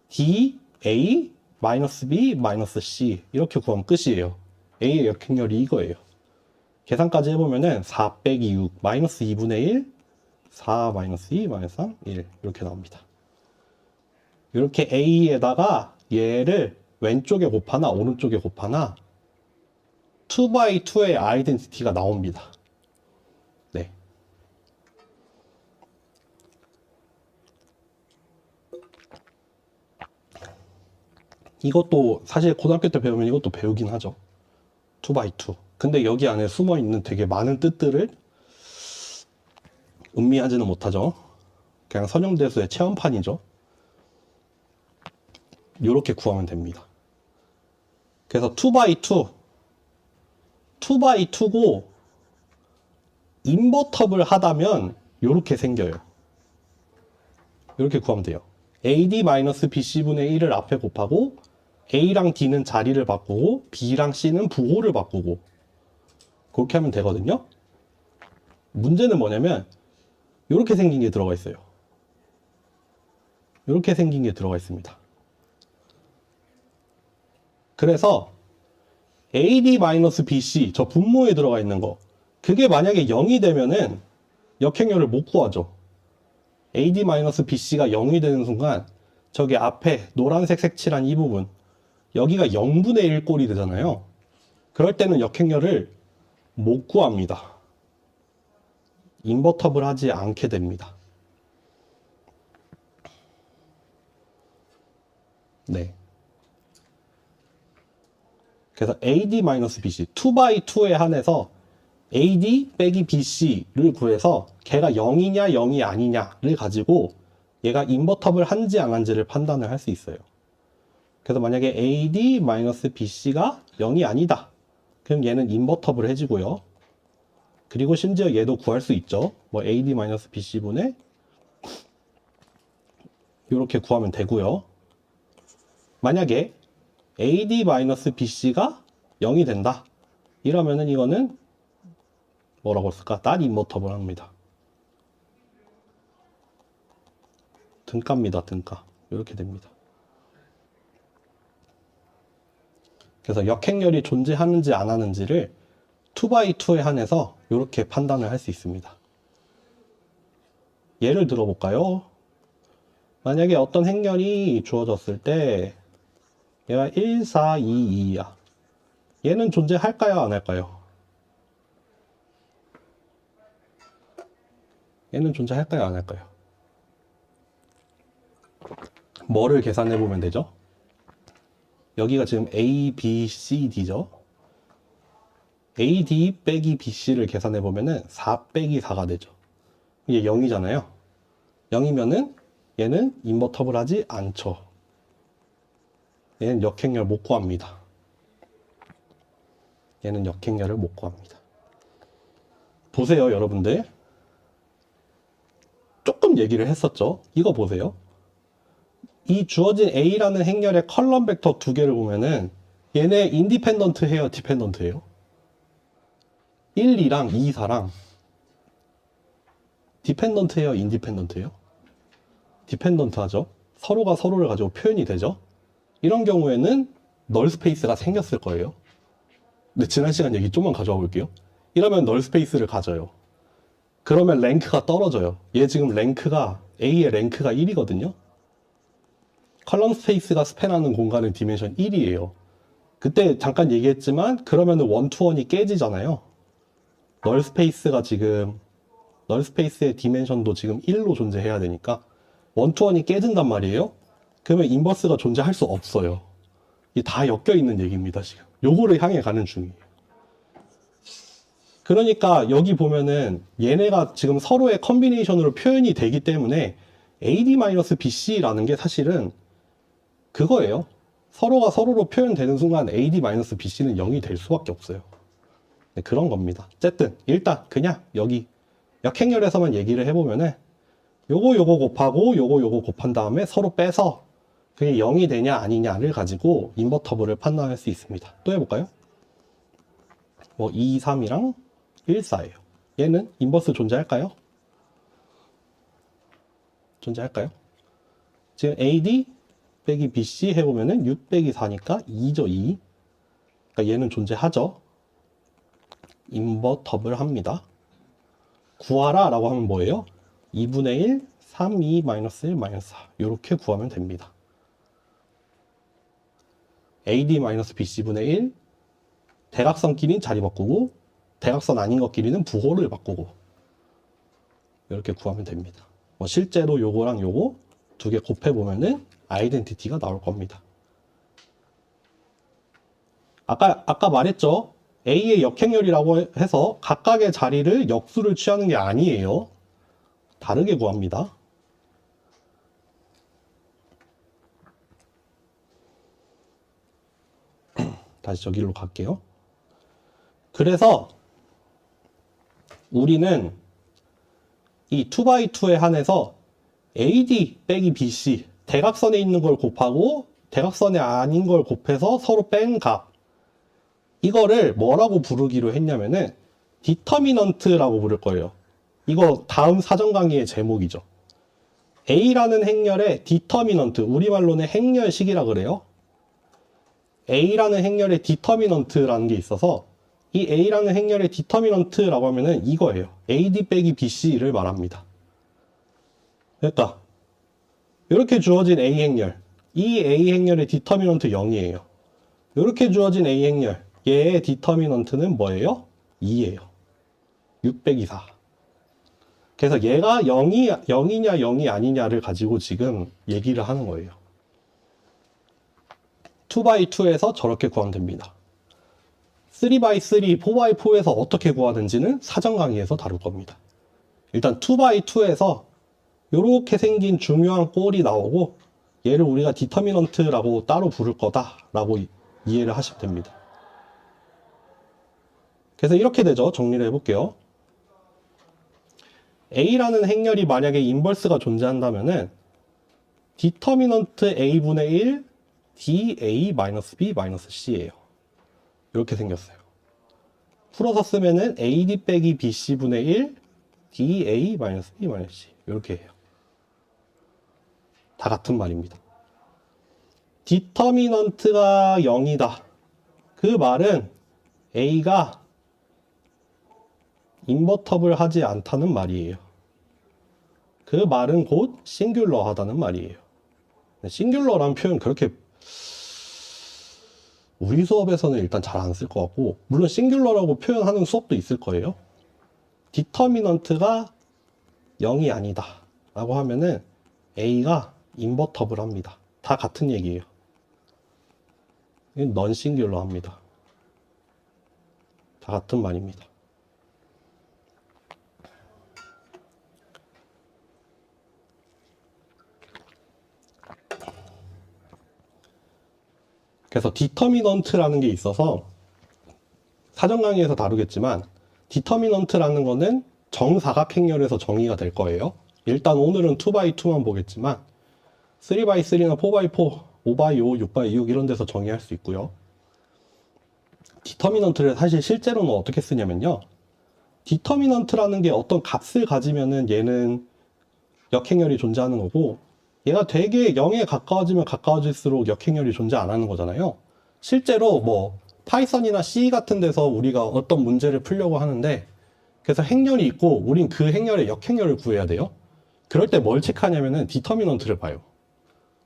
DA 마이너스 B 마이너스 C 이렇게 구하면 끝이에요. A의 역행렬이 이거예요. 계산까지 해보면은 4 빼기 6 마이너스 2분의 1 4 마이너스 2 마이너스 3 1 이렇게 나옵니다. 이렇게 A에다가 얘를 왼쪽에 곱하나 오른쪽에 곱하나 2x2의 아이덴티티가 나옵니다. 네. 이것도 사실 고등학교 때 배우면 이것도 배우긴 하죠. 2x2. 근데 여기 안에 숨어 있는 되게 많은 뜻들을 음미하지는 못하죠. 그냥 선형대수의 체험판이죠. 이렇게 구하면 됩니다. 그래서 2x2고 인버터블 하다면 이렇게 생겨요. 이렇게 구하면 돼요. AD-BC분의 1을 앞에 곱하고 A랑 D는 자리를 바꾸고 B랑 C는 부호를 바꾸고 그렇게 하면 되거든요. 문제는 뭐냐면 이렇게 생긴 게 들어가 있어요. 이렇게 생긴 게 들어가 있습니다. 그래서 AD-BC 저 분모에 들어가 있는 거 그게 만약에 0이 되면은 역행렬을 못 구하죠. AD-BC가 0이 되는 순간 저기 앞에 노란색 색칠한 이 부분 여기가 0분의 1 꼴이 되잖아요. 그럴 때는 역행렬을 못 구합니다. 인버터블 하지 않게 됩니다. 네. 그래서 AD-BC 2x2에 한해서 AD 빼기 BC를 구해서 걔가 0이냐 0이 아니냐를 가지고 얘가 인버터블 한지 안 한지를 판단을 할 수 있어요. 그래서 만약에 AD-BC가 0이 아니다. 그럼 얘는 인버터블 해지고요. 그리고 심지어 얘도 구할 수 있죠. 뭐 AD-BC분의 이렇게 구하면 되고요. 만약에 AD-BC가 0이 된다. 이러면은 이거는 뭐라고 쓸까? not invertible 합니다. 등가입니다. 등가. 이렇게 됩니다. 그래서 역행렬이 존재하는지 안 하는지를 2x2에 한해서 이렇게 판단을 할 수 있습니다. 예를 들어볼까요? 만약에 어떤 행렬이 주어졌을 때 얘가 1, 4, 2, 2야. 얘는 존재할까요? 안 할까요? 얘는 존재할까요? 안 할까요? 뭐를 계산해 보면 되죠? 여기가 지금 A, B, C, D죠? AD 빼기 BC를 계산해 보면은 4 빼기 4가 되죠. 이게 0이잖아요. 0이면은 얘는 인버터블 하지 않죠. 얘는 역행렬 못 구합니다. 얘는 역행렬을 못 구합니다. 보세요, 여러분들. 조금 얘기를 했었죠. 이거 보세요. 이 주어진 A라는 행렬의 컬럼 벡터 두 개를 보면은 얘네 인디펜던트 해요, 디펜던트 해요? 1, 2랑 2, 4랑 디펜던트 해요, 인디펜던트 해요? 디펜던트 하죠. 서로가 서로를 가지고 표현이 되죠. 이런 경우에는 널 스페이스가 생겼을 거예요. 근데 지난 시간 얘기 좀만 가져와 볼게요. 이러면 널 스페이스를 가져요. 그러면 랭크가 떨어져요. 얘 지금 랭크가 A의 랭크가 1이거든요. 컬럼 스페이스가 스팬하는 공간은 디멘션 1이에요. 그때 잠깐 얘기했지만 그러면은 원투원이 깨지잖아요. 널 스페이스가 지금 널 스페이스의 디멘션도 지금 1로 존재해야 되니까 원투원이 깨진단 말이에요. 그러면 인버스가 존재할 수 없어요. 이게 다 엮여 있는 얘기입니다, 지금. 요거를 향해 가는 중이에요. 그러니까 여기 보면은 얘네가 지금 서로의 컨비네이션으로 표현이 되기 때문에 AD-BC라는 게 사실은 그거예요. 서로가 서로로 표현되는 순간 AD-BC는 0이 될 수밖에 없어요. 네, 그런 겁니다. 어쨌든 일단 그냥 여기 역행렬에서만 얘기를 해보면은 요거 곱하고 요거 곱한 다음에 서로 빼서 그게 0이 되냐 아니냐를 가지고 인버터블을 판단할 수 있습니다. 또 해볼까요? 뭐 2, 3이랑 1, 4예요. 얘는 인버스 존재할까요? 존재할까요? 지금 AD 빼기 BC 해보면은 6 빼기 4니까 2죠, 2. 그러니까 얘는 존재하죠. 인버터블 합니다. 구하라 라고 하면 뭐예요? 2분의 1, 3, 2, 마이너스 1, 마이너스 4. 이렇게 구하면 됩니다. AD 마이너스 BC분의 1, 대각선끼리는 자리 바꾸고, 대각선 아닌 것끼리는 부호를 바꾸고, 이렇게 구하면 됩니다. 뭐 실제로 요거랑 요거 두 개 곱해보면은 아이덴티티가 나올 겁니다. 아까 말했죠? A의 역행렬이라고 해서 각각의 자리를 역수를 취하는 게 아니에요. 다르게 구합니다. 다시 저기로 갈게요. 그래서 우리는 이 2x2에 한해서 AD 빼기 BC 대각선에 있는 걸 곱하고 대각선에 아닌 걸 곱해서 서로 뺀 값, 이거를 뭐라고 부르기로 했냐면은 디터미넌트라고 부를 거예요. 이거 다음 사전 강의의 제목이죠. A라는 행렬의 디터미넌트, 우리말로는 행렬식이라 그래요. A라는 행렬의 디터미넌트라는 게 있어서 이 A라는 행렬의 디터미넌트라고 하면은 이거예요. AD 빼기 BC를 말합니다. 그러니까 이렇게 주어진 A 행렬, 이 A 행렬의 디터미넌트 0이에요. 이렇게 주어진 A 행렬, 얘의 디터미넌트는 뭐예요? 2예요. 6 빼기 4. 그래서 얘가 0이냐 0이 아니냐를 가지고 지금 얘기를 하는 거예요. 2x2에서 저렇게 구하면 됩니다. 3x3, 4x4에서 어떻게 구하는지는 사전 강의에서 다룰 겁니다. 일단 2x2에서 이렇게 생긴 중요한 꼴이 나오고 얘를 우리가 디터미넌트라고 따로 부를 거다라고 이해를 하시면 됩니다. 그래서 이렇게 되죠. 정리를 해볼게요. A라는 행렬이 만약에 인버스가 존재한다면은 디터미넌트 A분의 1 DA-B-C예요. 이렇게 생겼어요. 풀어서 쓰면은 AD 빼기 BC분의 1 DA-B-C 이렇게 해요. 다 같은 말입니다. 디터미넌트가 0이다. 그 말은 A가 인버터블 하지 않다는 말이에요. 그 말은 곧 싱귤러 하다는 말이에요. 싱귤러라는 표현 그렇게 우리 수업에서는 일단 잘 안 쓸 것 같고, 물론 싱귤러라고 표현하는 수업도 있을 거예요. 디터미넌트가 0이 아니다 라고 하면은 A가 인버터블 합니다. 다 같은 얘기예요. 이건 넌 싱귤러 합니다. 다 같은 말입니다. 그래서 디터미넌트라는 게 있어서 사전 강의에서 다루겠지만 디터미넌트라는 거는 정사각행렬에서 정의가 될 거예요. 일단 오늘은 2x2만 보겠지만 3x3나 4x4, 5x5, 6x6 이런 데서 정의할 수 있고요. 디터미넌트를 사실 실제로는 어떻게 쓰냐면요. 디터미넌트라는 게 어떤 값을 가지면은 얘는 역행렬이 존재하는 거고, 얘가 되게 0에 가까워지면 가까워질수록 역행렬이 존재 안 하는 거잖아요. 실제로 뭐 파이썬이나 C 같은 데서 우리가 어떤 문제를 풀려고 하는데, 그래서 행렬이 있고 우린 그 행렬의 역행렬을 구해야 돼요. 그럴 때 뭘 체크하냐면은 디터미넌트를 봐요.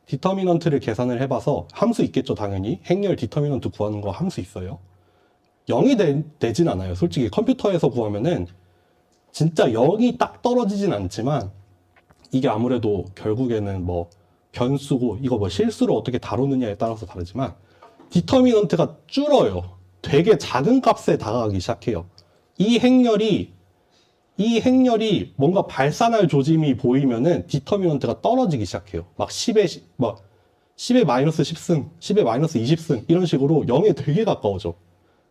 디터미넌트를 계산을 해봐서 함수 있겠죠, 당연히. 행렬 디터미넌트 구하는 거 함수 있어요. 0이 되진 않아요. 솔직히 컴퓨터에서 구하면은 진짜 0이 딱 떨어지진 않지만, 이게 아무래도 결국에는 뭐 변수고 이거 뭐 실수로 어떻게 다루느냐에 따라서 다르지만 디터미넌트가 줄어요. 되게 작은 값에 다가가기 시작해요. 이 행렬이 뭔가 발산할 조짐이 보이면은 디터미넌트가 떨어지기 시작해요. 막 10에 마이너스 10승, 10에 마이너스 20승 이런 식으로 0에 되게 가까워져.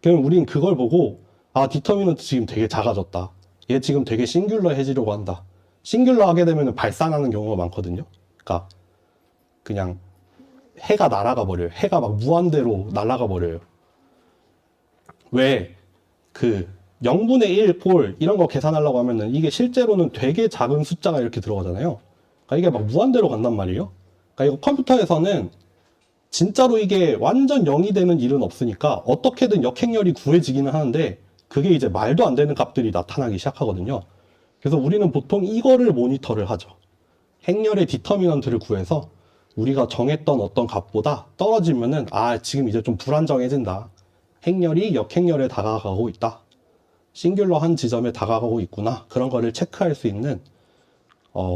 그럼 우린 그걸 보고 아, 디터미넌트 지금 되게 작아졌다. 얘 지금 되게 싱귤러 해지려고 한다. 싱귤러 하게 되면 발산하는 경우가 많거든요. 그러니까 그냥 해가 날아가 버려요. 해가 막 무한대로 날아가 버려요. 왜? 그 0분의 1 꼴 이런 거 계산하려고 하면은 이게 실제로는 되게 작은 숫자가 이렇게 들어가잖아요. 그러니까 이게 막 무한대로 간단 말이에요. 그러니까 이거 컴퓨터에서는 진짜로 이게 완전 0이 되는 일은 없으니까 어떻게든 역행렬이 구해지기는 하는데 그게 이제 말도 안 되는 값들이 나타나기 시작하거든요. 그래서 우리는 보통 이거를 모니터를 하죠. 행렬의 디터미넌트를 구해서 우리가 정했던 어떤 값보다 떨어지면은 아 지금 이제 좀 불안정해진다. 행렬이 역행렬에 다가가고 있다. 싱귤러한 지점에 다가가고 있구나. 그런 거를 체크할 수 있는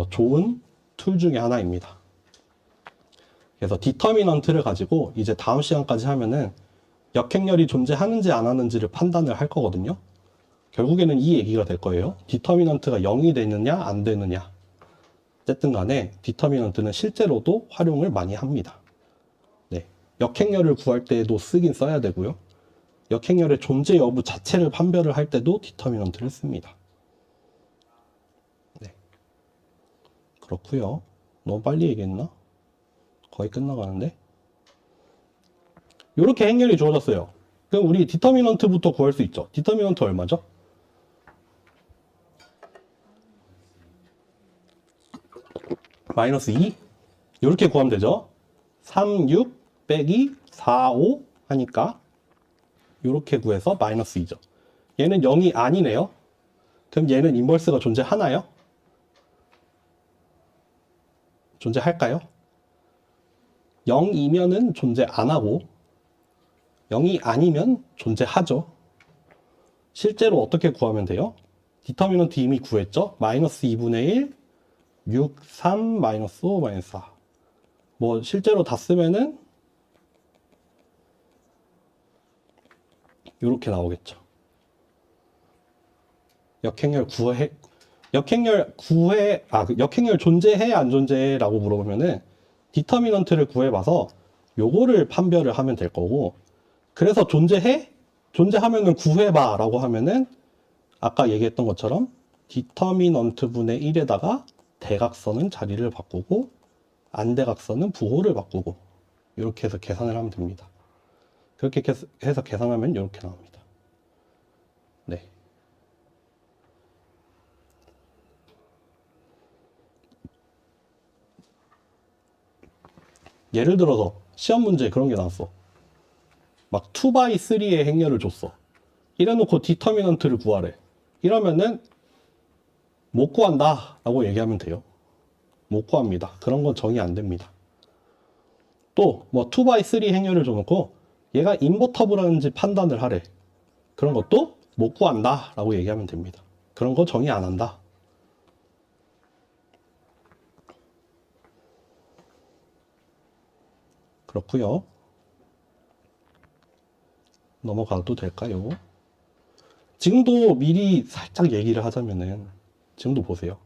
좋은 툴 중에 하나입니다. 그래서 디터미넌트를 가지고 이제 다음 시간까지 하면은 역행렬이 존재하는지 안 하는지를 판단을 할 거거든요. 결국에는 이 얘기가 될 거예요. 디터미넌트가 0이 되느냐 안 되느냐. 어쨌든 간에 디터미넌트는 실제로도 활용을 많이 합니다. 네. 역행렬을 구할 때에도 쓰긴 써야 되고요. 역행렬의 존재 여부 자체를 판별을 할 때도 디터미넌트를 씁니다. 네. 그렇고요. 너무 빨리 얘기했나? 거의 끝나가는데? 이렇게 행렬이 주어졌어요. 그럼 우리 디터미넌트부터 구할 수 있죠. 디터미넌트 얼마죠? 마이너스 2? 이렇게 구하면 되죠. 3, 6 빼기 4, 5 하니까 이렇게 구해서 마이너스 2죠. 얘는 0이 아니네요. 그럼 얘는 인버스가 존재하나요? 존재할까요? 0이면은 존재 안 하고 0이 아니면 존재하죠. 실제로 어떻게 구하면 돼요? 디터미넌트 이미 구했죠? 마이너스 2분의 1, 6, 3, 마이너스 5, 마이너스 4. 뭐 실제로 다 쓰면은 이렇게 나오겠죠. 역행렬 존재해 안 존재해 라고 물어보면은 디터미넌트를 구해봐서 요거를 판별을 하면 될 거고, 그래서 존재해? 존재하면은 구해봐 라고 하면은 아까 얘기했던 것처럼 디터미넌트 분의 1에다가 대각선은 자리를 바꾸고 안대각선은 부호를 바꾸고 이렇게 해서 계산을 하면 됩니다. 그렇게 해서 계산하면 이렇게 나옵니다. 네. 예를 들어서 시험 문제 그런 게 나왔어. 막 2x3의 행렬을 줬어. 이래놓고 디터미넌트를 구하래. 이러면은 못 구한다 라고 얘기하면 돼요. 못 구합니다. 그런 건 정의 안 됩니다. 또 뭐 2x3 행렬을 줘놓고 얘가 인버터블한지 판단을 하래. 그런 것도 못 구한다 라고 얘기하면 됩니다. 그런 거 정의 안 한다. 그렇고요. 넘어가도 될까요? 지금도 미리 살짝 얘기를 하자면은 지금도 보세요.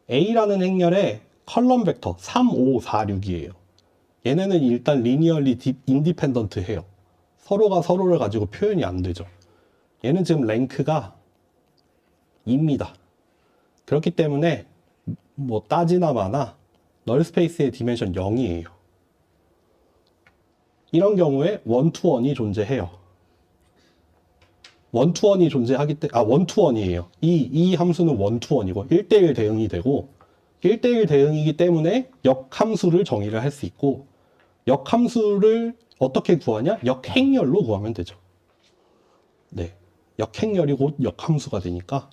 A라는 행렬의 컬럼 벡터 3, 5, 4, 6이에요. 얘네는 일단 리니얼리 인디펜던트 해요. 서로가 서로를 가지고 표현이 안 되죠. 얘는 지금 랭크가 2입니다. 그렇기 때문에 뭐 따지나 마나 널 스페이스의 디멘션 0이에요. 이런 경우에 원투원이 존재해요. 원투원이 존재하기 때문에 원투원이에요. 이 함수는 원투원이고 1대1 대응이 되고 1대1 대응이기 때문에 역함수를 정의를 할 수 있고, 역함수를 어떻게 구하냐? 역행렬로 구하면 되죠. 네, 역행렬이 곧 역함수가 되니까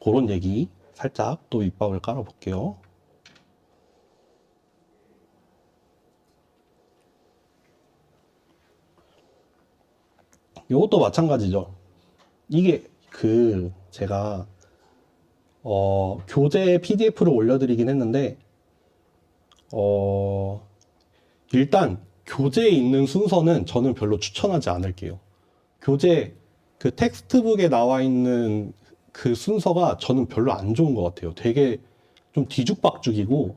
그런 얘기 살짝 또 밑밥을 깔아볼게요. 이것도 마찬가지죠. 이게 제가 교재 PDF를 올려드리긴 했는데 일단 교재에 있는 순서는 저는 별로 추천하지 않을게요. 교재 그 텍스트북에 나와 있는 그 순서가 저는 별로 안 좋은 것 같아요. 되게 좀 뒤죽박죽이고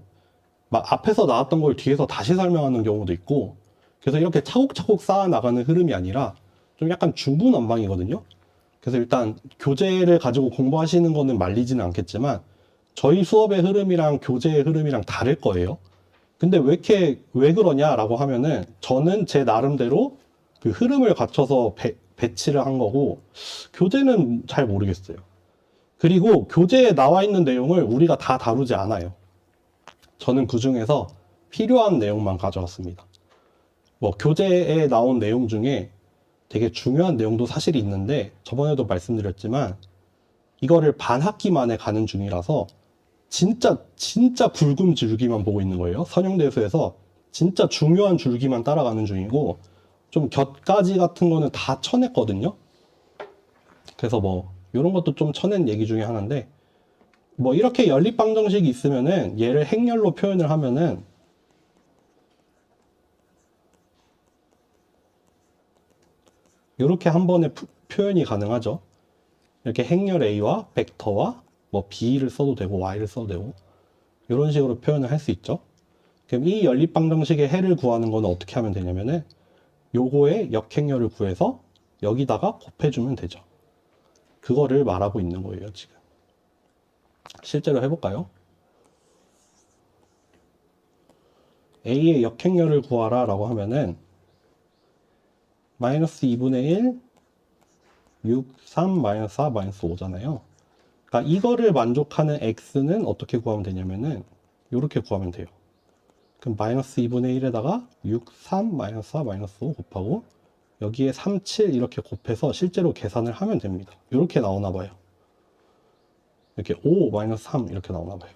막 앞에서 나왔던 걸 뒤에서 다시 설명하는 경우도 있고, 그래서 이렇게 차곡차곡 쌓아 나가는 흐름이 아니라 좀 약간 중구난방이거든요. 그래서 일단 교재를 가지고 공부하시는 거는 말리지는 않겠지만 저희 수업의 흐름이랑 교재의 흐름이랑 다를 거예요. 근데 왜 그러냐라고 하면은 저는 제 나름대로 그 흐름을 갖춰서 배치를 한 거고, 교재는 잘 모르겠어요. 그리고 교재에 나와 있는 내용을 우리가 다 다루지 않아요. 저는 그 중에서 필요한 내용만 가져왔습니다. 뭐 교재에 나온 내용 중에 되게 중요한 내용도 사실 있는데, 저번에도 말씀드렸지만 이거를 반 학기 만에 가는 중이라서 진짜 굵은 줄기만 보고 있는 거예요. 선형대수에서 진짜 중요한 줄기만 따라가는 중이고, 좀 곁가지 같은 거는 다 쳐냈거든요. 그래서 뭐 이런 것도 좀 쳐낸 얘기 중에 하나인데, 뭐 이렇게 연립방정식이 있으면은 얘를 행렬로 표현을 하면은 이렇게 한 번에 표현이 가능하죠. 이렇게 행렬 A와 벡터와 뭐 B를 써도 되고 Y를 써도 되고 이런 식으로 표현을 할 수 있죠. 그럼 이 연립방정식의 해를 구하는 거는 어떻게 하면 되냐면은 요거의 역행렬을 구해서 여기다가 곱해주면 되죠. 그거를 말하고 있는 거예요, 지금. 실제로 해볼까요? A의 역행렬을 구하라 라고 하면은 마이너스 2분의 1, 6, 3, 마이너스 4, 마이너스 5잖아요. 그러니까 이거를 만족하는 x는 어떻게 구하면 되냐면은 이렇게 구하면 돼요. 그럼 마이너스 2분의 1에다가 6, 3, 마이너스 4, 마이너스 5 곱하고 여기에 3, 7 이렇게 곱해서 실제로 계산을 하면 됩니다. 이렇게 나오나 봐요. 이렇게 5, 마이너스 3 이렇게 나오나 봐요.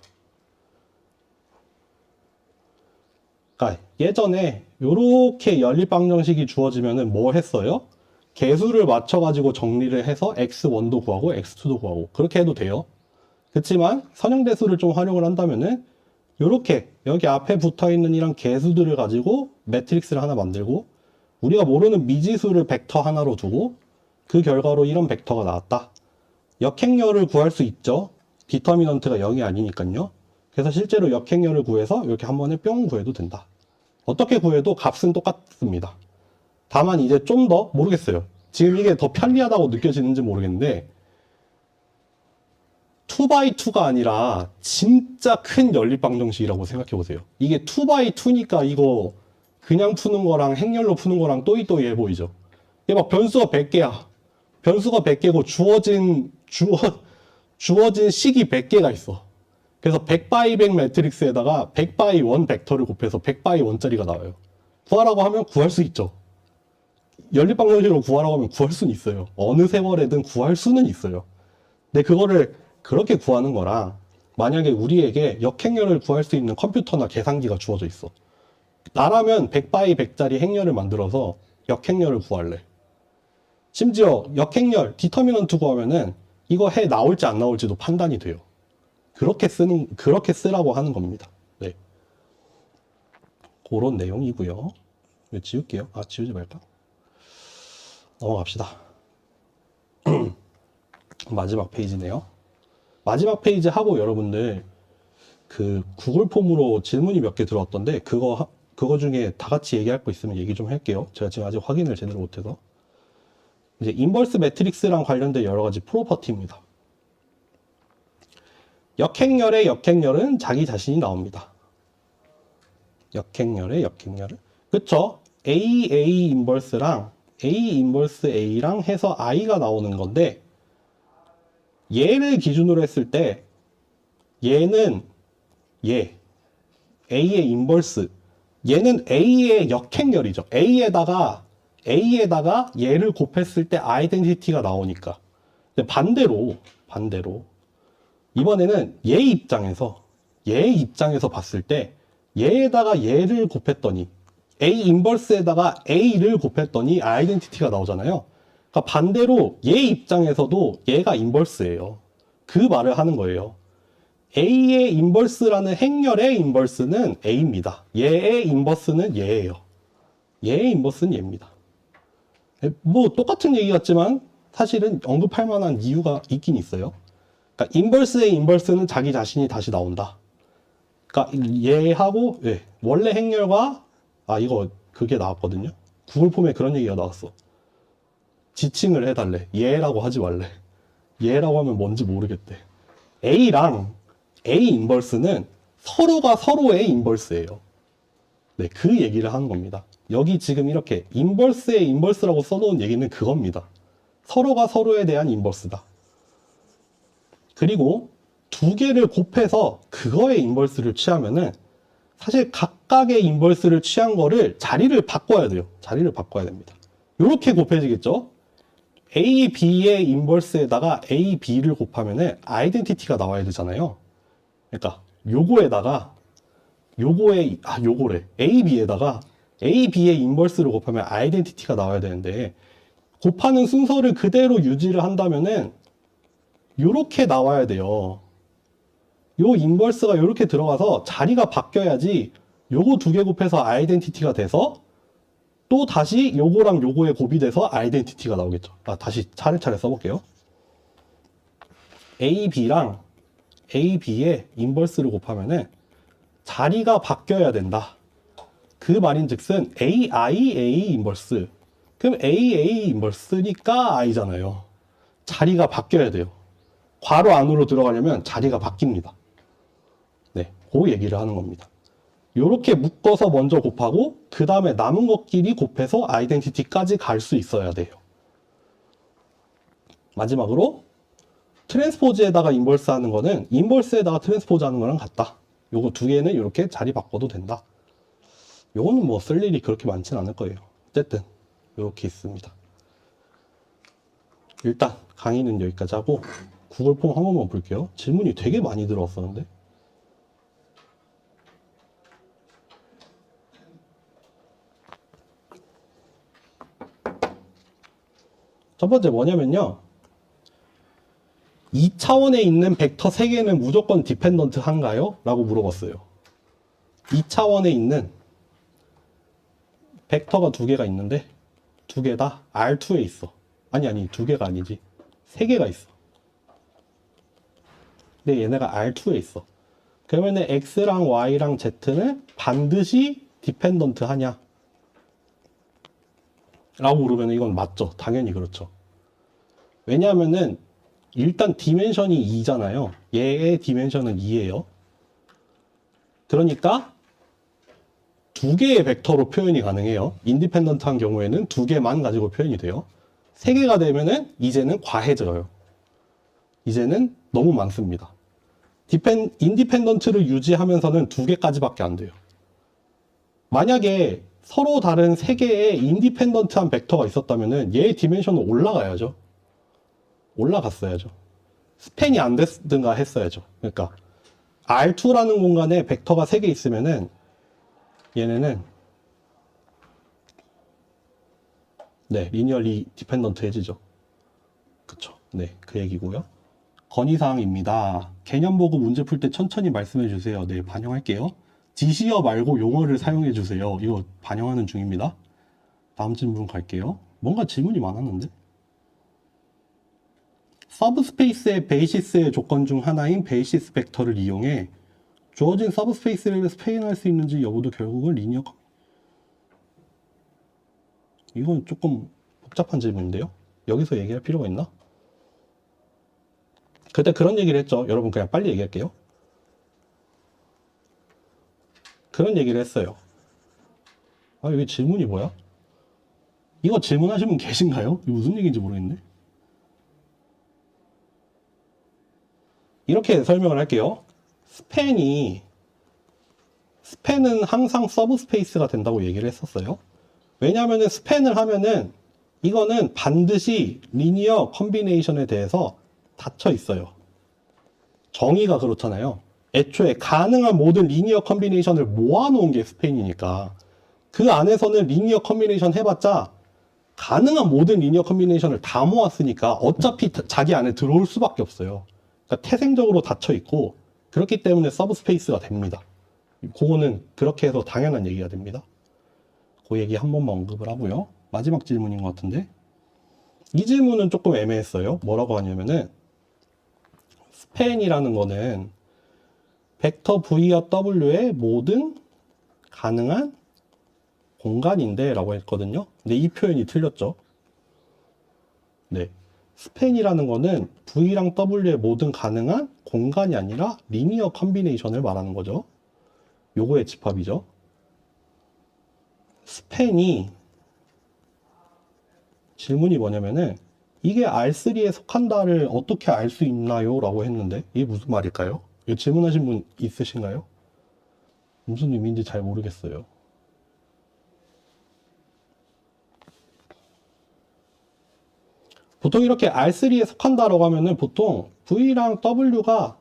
그러니까 예전에 이렇게 연립방정식이 주어지면은 뭐 했어요? 개수를 맞춰가지고 정리를 해서 x1도 구하고 x2도 구하고 그렇게 해도 돼요. 그렇지만 선형대수를 좀 활용을 한다면은 이렇게 여기 앞에 붙어있는 이런 개수들을 가지고 매트릭스를 하나 만들고, 우리가 모르는 미지수를 벡터 하나로 두고 그 결과로 이런 벡터가 나왔다. 역행렬을 구할 수 있죠. 디터미넌트가 0이 아니니까요. 그래서 실제로 역행렬을 구해서 이렇게 한 번에 뿅 구해도 된다. 어떻게 구해도 값은 똑같습니다. 다만 이제 좀 더 모르겠어요. 지금 이게 더 편리하다고 느껴지는지 모르겠는데 2x2가 아니라 진짜 큰 연립방정식이라고 생각해 보세요. 이게 2x2니까 이거 그냥 푸는 거랑 행렬로 푸는 거랑 또이또이해 보이죠. 이게 막 변수가 100개야. 변수가 100개고 주어진 식이 100개가 있어. 그래서 100x100 매트릭스에다가 100x1 벡터를 곱해서 100x1짜리가 나와요. 구하라고 하면 구할 수 있죠. 연립방정식으로 구하라고 하면 구할 수는 있어요. 어느 세월에든 구할 수는 있어요. 근데 그거를 그렇게 구하는 거랑 만약에 우리에게 역행렬을 구할 수 있는 컴퓨터나 계산기가 주어져 있어. 나라면 100x100짜리 행렬을 만들어서 역행렬을 구할래. 심지어 역행렬 디터미넌트 구하면은 이거 해 나올지 안 나올지도 판단이 돼요. 그렇게 쓰라고 하는 겁니다. 네. 그런 내용이고요. 이거 지울게요. 지우지 말까? 넘어갑시다. 마지막 페이지네요. 마지막 페이지 하고 여러분들 그 구글 폼으로 질문이 몇 개 들어왔던데 그거 중에 다 같이 얘기할 거 있으면 얘기 좀 할게요. 제가 지금 아직 확인을 제대로 못해서. 이제 인버스 매트릭스랑 관련된 여러 가지 프로퍼티입니다. 역행렬의 역행렬은 자기 자신이 나옵니다. 역행렬의 역행렬은 그쵸? A 인버스랑 A 인버스 A랑 해서 I가 나오는 건데, 얘를 기준으로 했을 때 얘는 A의 인버스, 얘는 A의 역행렬이죠. A에다가 얘를 곱했을 때 아이덴티티가 나오니까. 근데 반대로 이번에는 얘 입장에서 봤을 때 얘에다가 얘를 곱했더니 A 인버스에다가 A를 곱했더니 아이덴티티가 나오잖아요. 그러니까 반대로 얘 입장에서도 얘가 인버스예요. 그 말을 하는 거예요. A의 인버스라는 행렬의 인버스는 A입니다. 얘의 인버스는 얘예요. 얘의 인버스는 얘입니다. 뭐 똑같은 얘기 같지만 사실은 언급할 만한 이유가 있긴 있어요. 그러니까 인버스의 인버스는 자기 자신이 다시 나온다. 그러니까 얘하고 원래 행렬과 이거 그게 나왔거든요. 구글 폼에 그런 얘기가 나왔어. 지칭을 해달래. 얘라고 하지 말래. 얘라고 하면 뭔지 모르겠대. A랑 A 인버스는 서로가 서로의 인버스예요. 네, 그 얘기를 하는 겁니다. 여기 지금 이렇게 인버스에 인버스라고 써놓은 얘기는 그겁니다. 서로가 서로에 대한 인버스다. 그리고 두 개를 곱해서 그거의 인버스를 취하면은 사실 각각의 인버스를 취한 거를 자리를 바꿔야 돼요. 자리를 바꿔야 됩니다. 이렇게 곱해지겠죠? A, B의 인버스에다가 A, B를 곱하면은 아이덴티티가 나와야 되잖아요. 그러니까 요거에다가 요거래. A, B에다가 A, B의 인버스를 곱하면 아이덴티티가 나와야 되는데 곱하는 순서를 그대로 유지를 한다면은 요렇게 나와야 돼요. 요 인버스가 요렇게 들어가서 자리가 바뀌어야지 요거 두 개 곱해서 아이덴티티가 돼서 또 다시 요거랑 요거에 곱이 돼서 아이덴티티가 나오겠죠. 다시 차례차례 써볼게요. A, B랑 A, B의 인버스를 곱하면은 자리가 바뀌어야 된다. 그 말인즉슨 A, A 인버스. 그럼 A 인버스니까 I잖아요. 자리가 바뀌어야 돼요. 괄호 안으로 들어가려면 자리가 바뀝니다. 네, 그 얘기를 하는 겁니다. 요렇게 묶어서 먼저 곱하고 그 다음에 남은 것끼리 곱해서 아이덴티티까지 갈 수 있어야 돼요. 마지막으로 트랜스포즈에다가 인버스 하는 거는 인버스에다가 트랜스포즈 하는 거랑 같다. 요거 두 개는 이렇게 자리 바꿔도 된다. 요거는 뭐 쓸 일이 그렇게 많진 않을 거예요. 어쨌든 이렇게 있습니다. 일단 강의는 여기까지 하고 구글 폼 한 번만 볼게요. 질문이 되게 많이 들어왔었는데. 첫 번째 뭐냐면요. 2차원에 있는 벡터 3개는 무조건 디펜던트 한가요? 라고 물어봤어요. 2차원에 있는 벡터가 2개가 있는데 2개 다 R2에 있어. 아니 2개가 아니지. 3개가 있어. 근데 얘네가 R2에 있어. 그러면은 X랑 Y랑 Z는 반드시 디펜던트 하냐? 라고 물으면 이건 맞죠. 당연히 그렇죠. 왜냐하면은 일단 디멘션이 2잖아요. 얘의 디멘션은 2예요. 그러니까 2개의 벡터로 표현이 가능해요. 인디펜던트한 경우에는 2개만 가지고 표현이 돼요. 3개가 되면은 이제는 과해져요. 이제는 너무 많습니다. 인디펜던트를 유지하면서는 2개까지밖에 안 돼요. 만약에 서로 다른 3개의 인디펜던트한 벡터가 있었다면은 얘의 디멘션은 올라가야죠. 올라갔어야죠. 스팬이 안 됐든가 했어야죠. 그러니까 R2라는 공간에 벡터가 3개 있으면은 얘네는 네, 리니어리 디펜던트해지죠. 그쵸. 네, 그 얘기고요. 건의사항입니다. 개념 보고 문제 풀 때 천천히 말씀해 주세요. 네, 반영할게요. 지시어 말고 용어를 사용해 주세요. 이거 반영하는 중입니다. 다음 질문 갈게요. 뭔가 질문이 많았는데? 서브스페이스의 베이시스의 조건 중 하나인 베이시스 벡터를 이용해 주어진 서브스페이스를 스페인할 수 있는지 여부도 결국은 리니어. 이건 조금 복잡한 질문인데요. 여기서 얘기할 필요가 있나? 그때 그런 얘기를 했죠. 여러분 그냥 빨리 얘기할게요. 그런 얘기를 했어요. 여기 질문이 뭐야? 이거 질문하신 분 계신가요? 이거 무슨 얘기인지 모르겠네. 이렇게 설명을 할게요. 스팬은 항상 서브스페이스가 된다고 얘기를 했었어요. 왜냐하면 스팬을 하면은 이거는 반드시 리니어 컨비네이션에 대해서 닫혀 있어요. 정의가 그렇잖아요. 애초에 가능한 모든 리니어 컨비네이션을 모아놓은 게 스팬이니까 그 안에서는 리니어 컨비네이션 해봤자 가능한 모든 리니어 컨비네이션을 다 모았으니까 어차피 자기 안에 들어올 수밖에 없어요. 그러니까 태생적으로 닫혀 있고 그렇기 때문에 서브스페이스가 됩니다. 그거는 그렇게 해서 당연한 얘기가 됩니다. 그 얘기 한 번만 언급을 하고요. 마지막 질문인 것 같은데 이 질문은 조금 애매했어요. 뭐라고 하냐면은 스팬이라는 거는 벡터 V와 W의 모든 가능한 공간인데 라고 했거든요. 근데 이 표현이 틀렸죠. 네, 스팬이라는 거는 V랑 W의 모든 가능한 공간이 아니라 리니어 컨비네이션을 말하는 거죠. 요거의 집합이죠. 스팬이 질문이 뭐냐면은 이게 R3에 속한다를 어떻게 알 수 있나요? 라고 했는데 이게 무슨 말일까요? 이거 질문하신 분 있으신가요? 무슨 의미인지 잘 모르겠어요. 보통 이렇게 R3에 속한다라고 하면은 보통 V랑 W가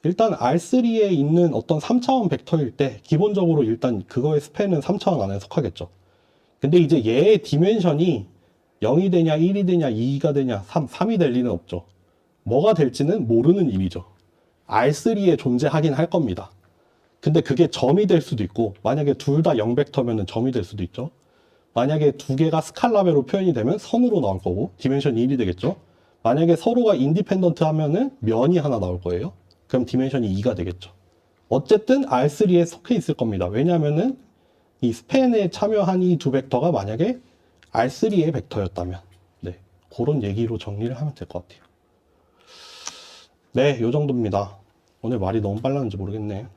일단 R3에 있는 어떤 3차원 벡터일 때 기본적으로 일단 그거의 스팬은 3차원 안에 속하겠죠. 근데 이제 얘의 디멘션이 0이 되냐 1이 되냐 2가 되냐 3이 될 리는 없죠. 뭐가 될지는 모르는 일이죠. R3에 존재하긴 할 겁니다. 근데 그게 점이 될 수도 있고 만약에 둘 다 0벡터면은 점이 될 수도 있죠. 만약에 두 개가 스칼라배로 표현이 되면 선으로 나올 거고 디멘션이 1이 되겠죠. 만약에 서로가 인디펜던트 하면은 면이 하나 나올 거예요. 그럼 디멘션이 2가 되겠죠. 어쨌든 R3에 속해 있을 겁니다. 왜냐면은 이 스팬에 참여한 이 두 벡터가 만약에 R3의 벡터였다면 네, 그런 얘기로 정리를 하면 될 것 같아요. 네, 요 정도입니다. 오늘 말이 너무 빨랐는지 모르겠네.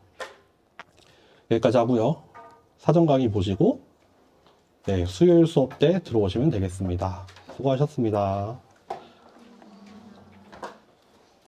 여기까지 하고요. 사전 강의 보시고 네, 수요일 수업 때 들어오시면 되겠습니다. 수고하셨습니다.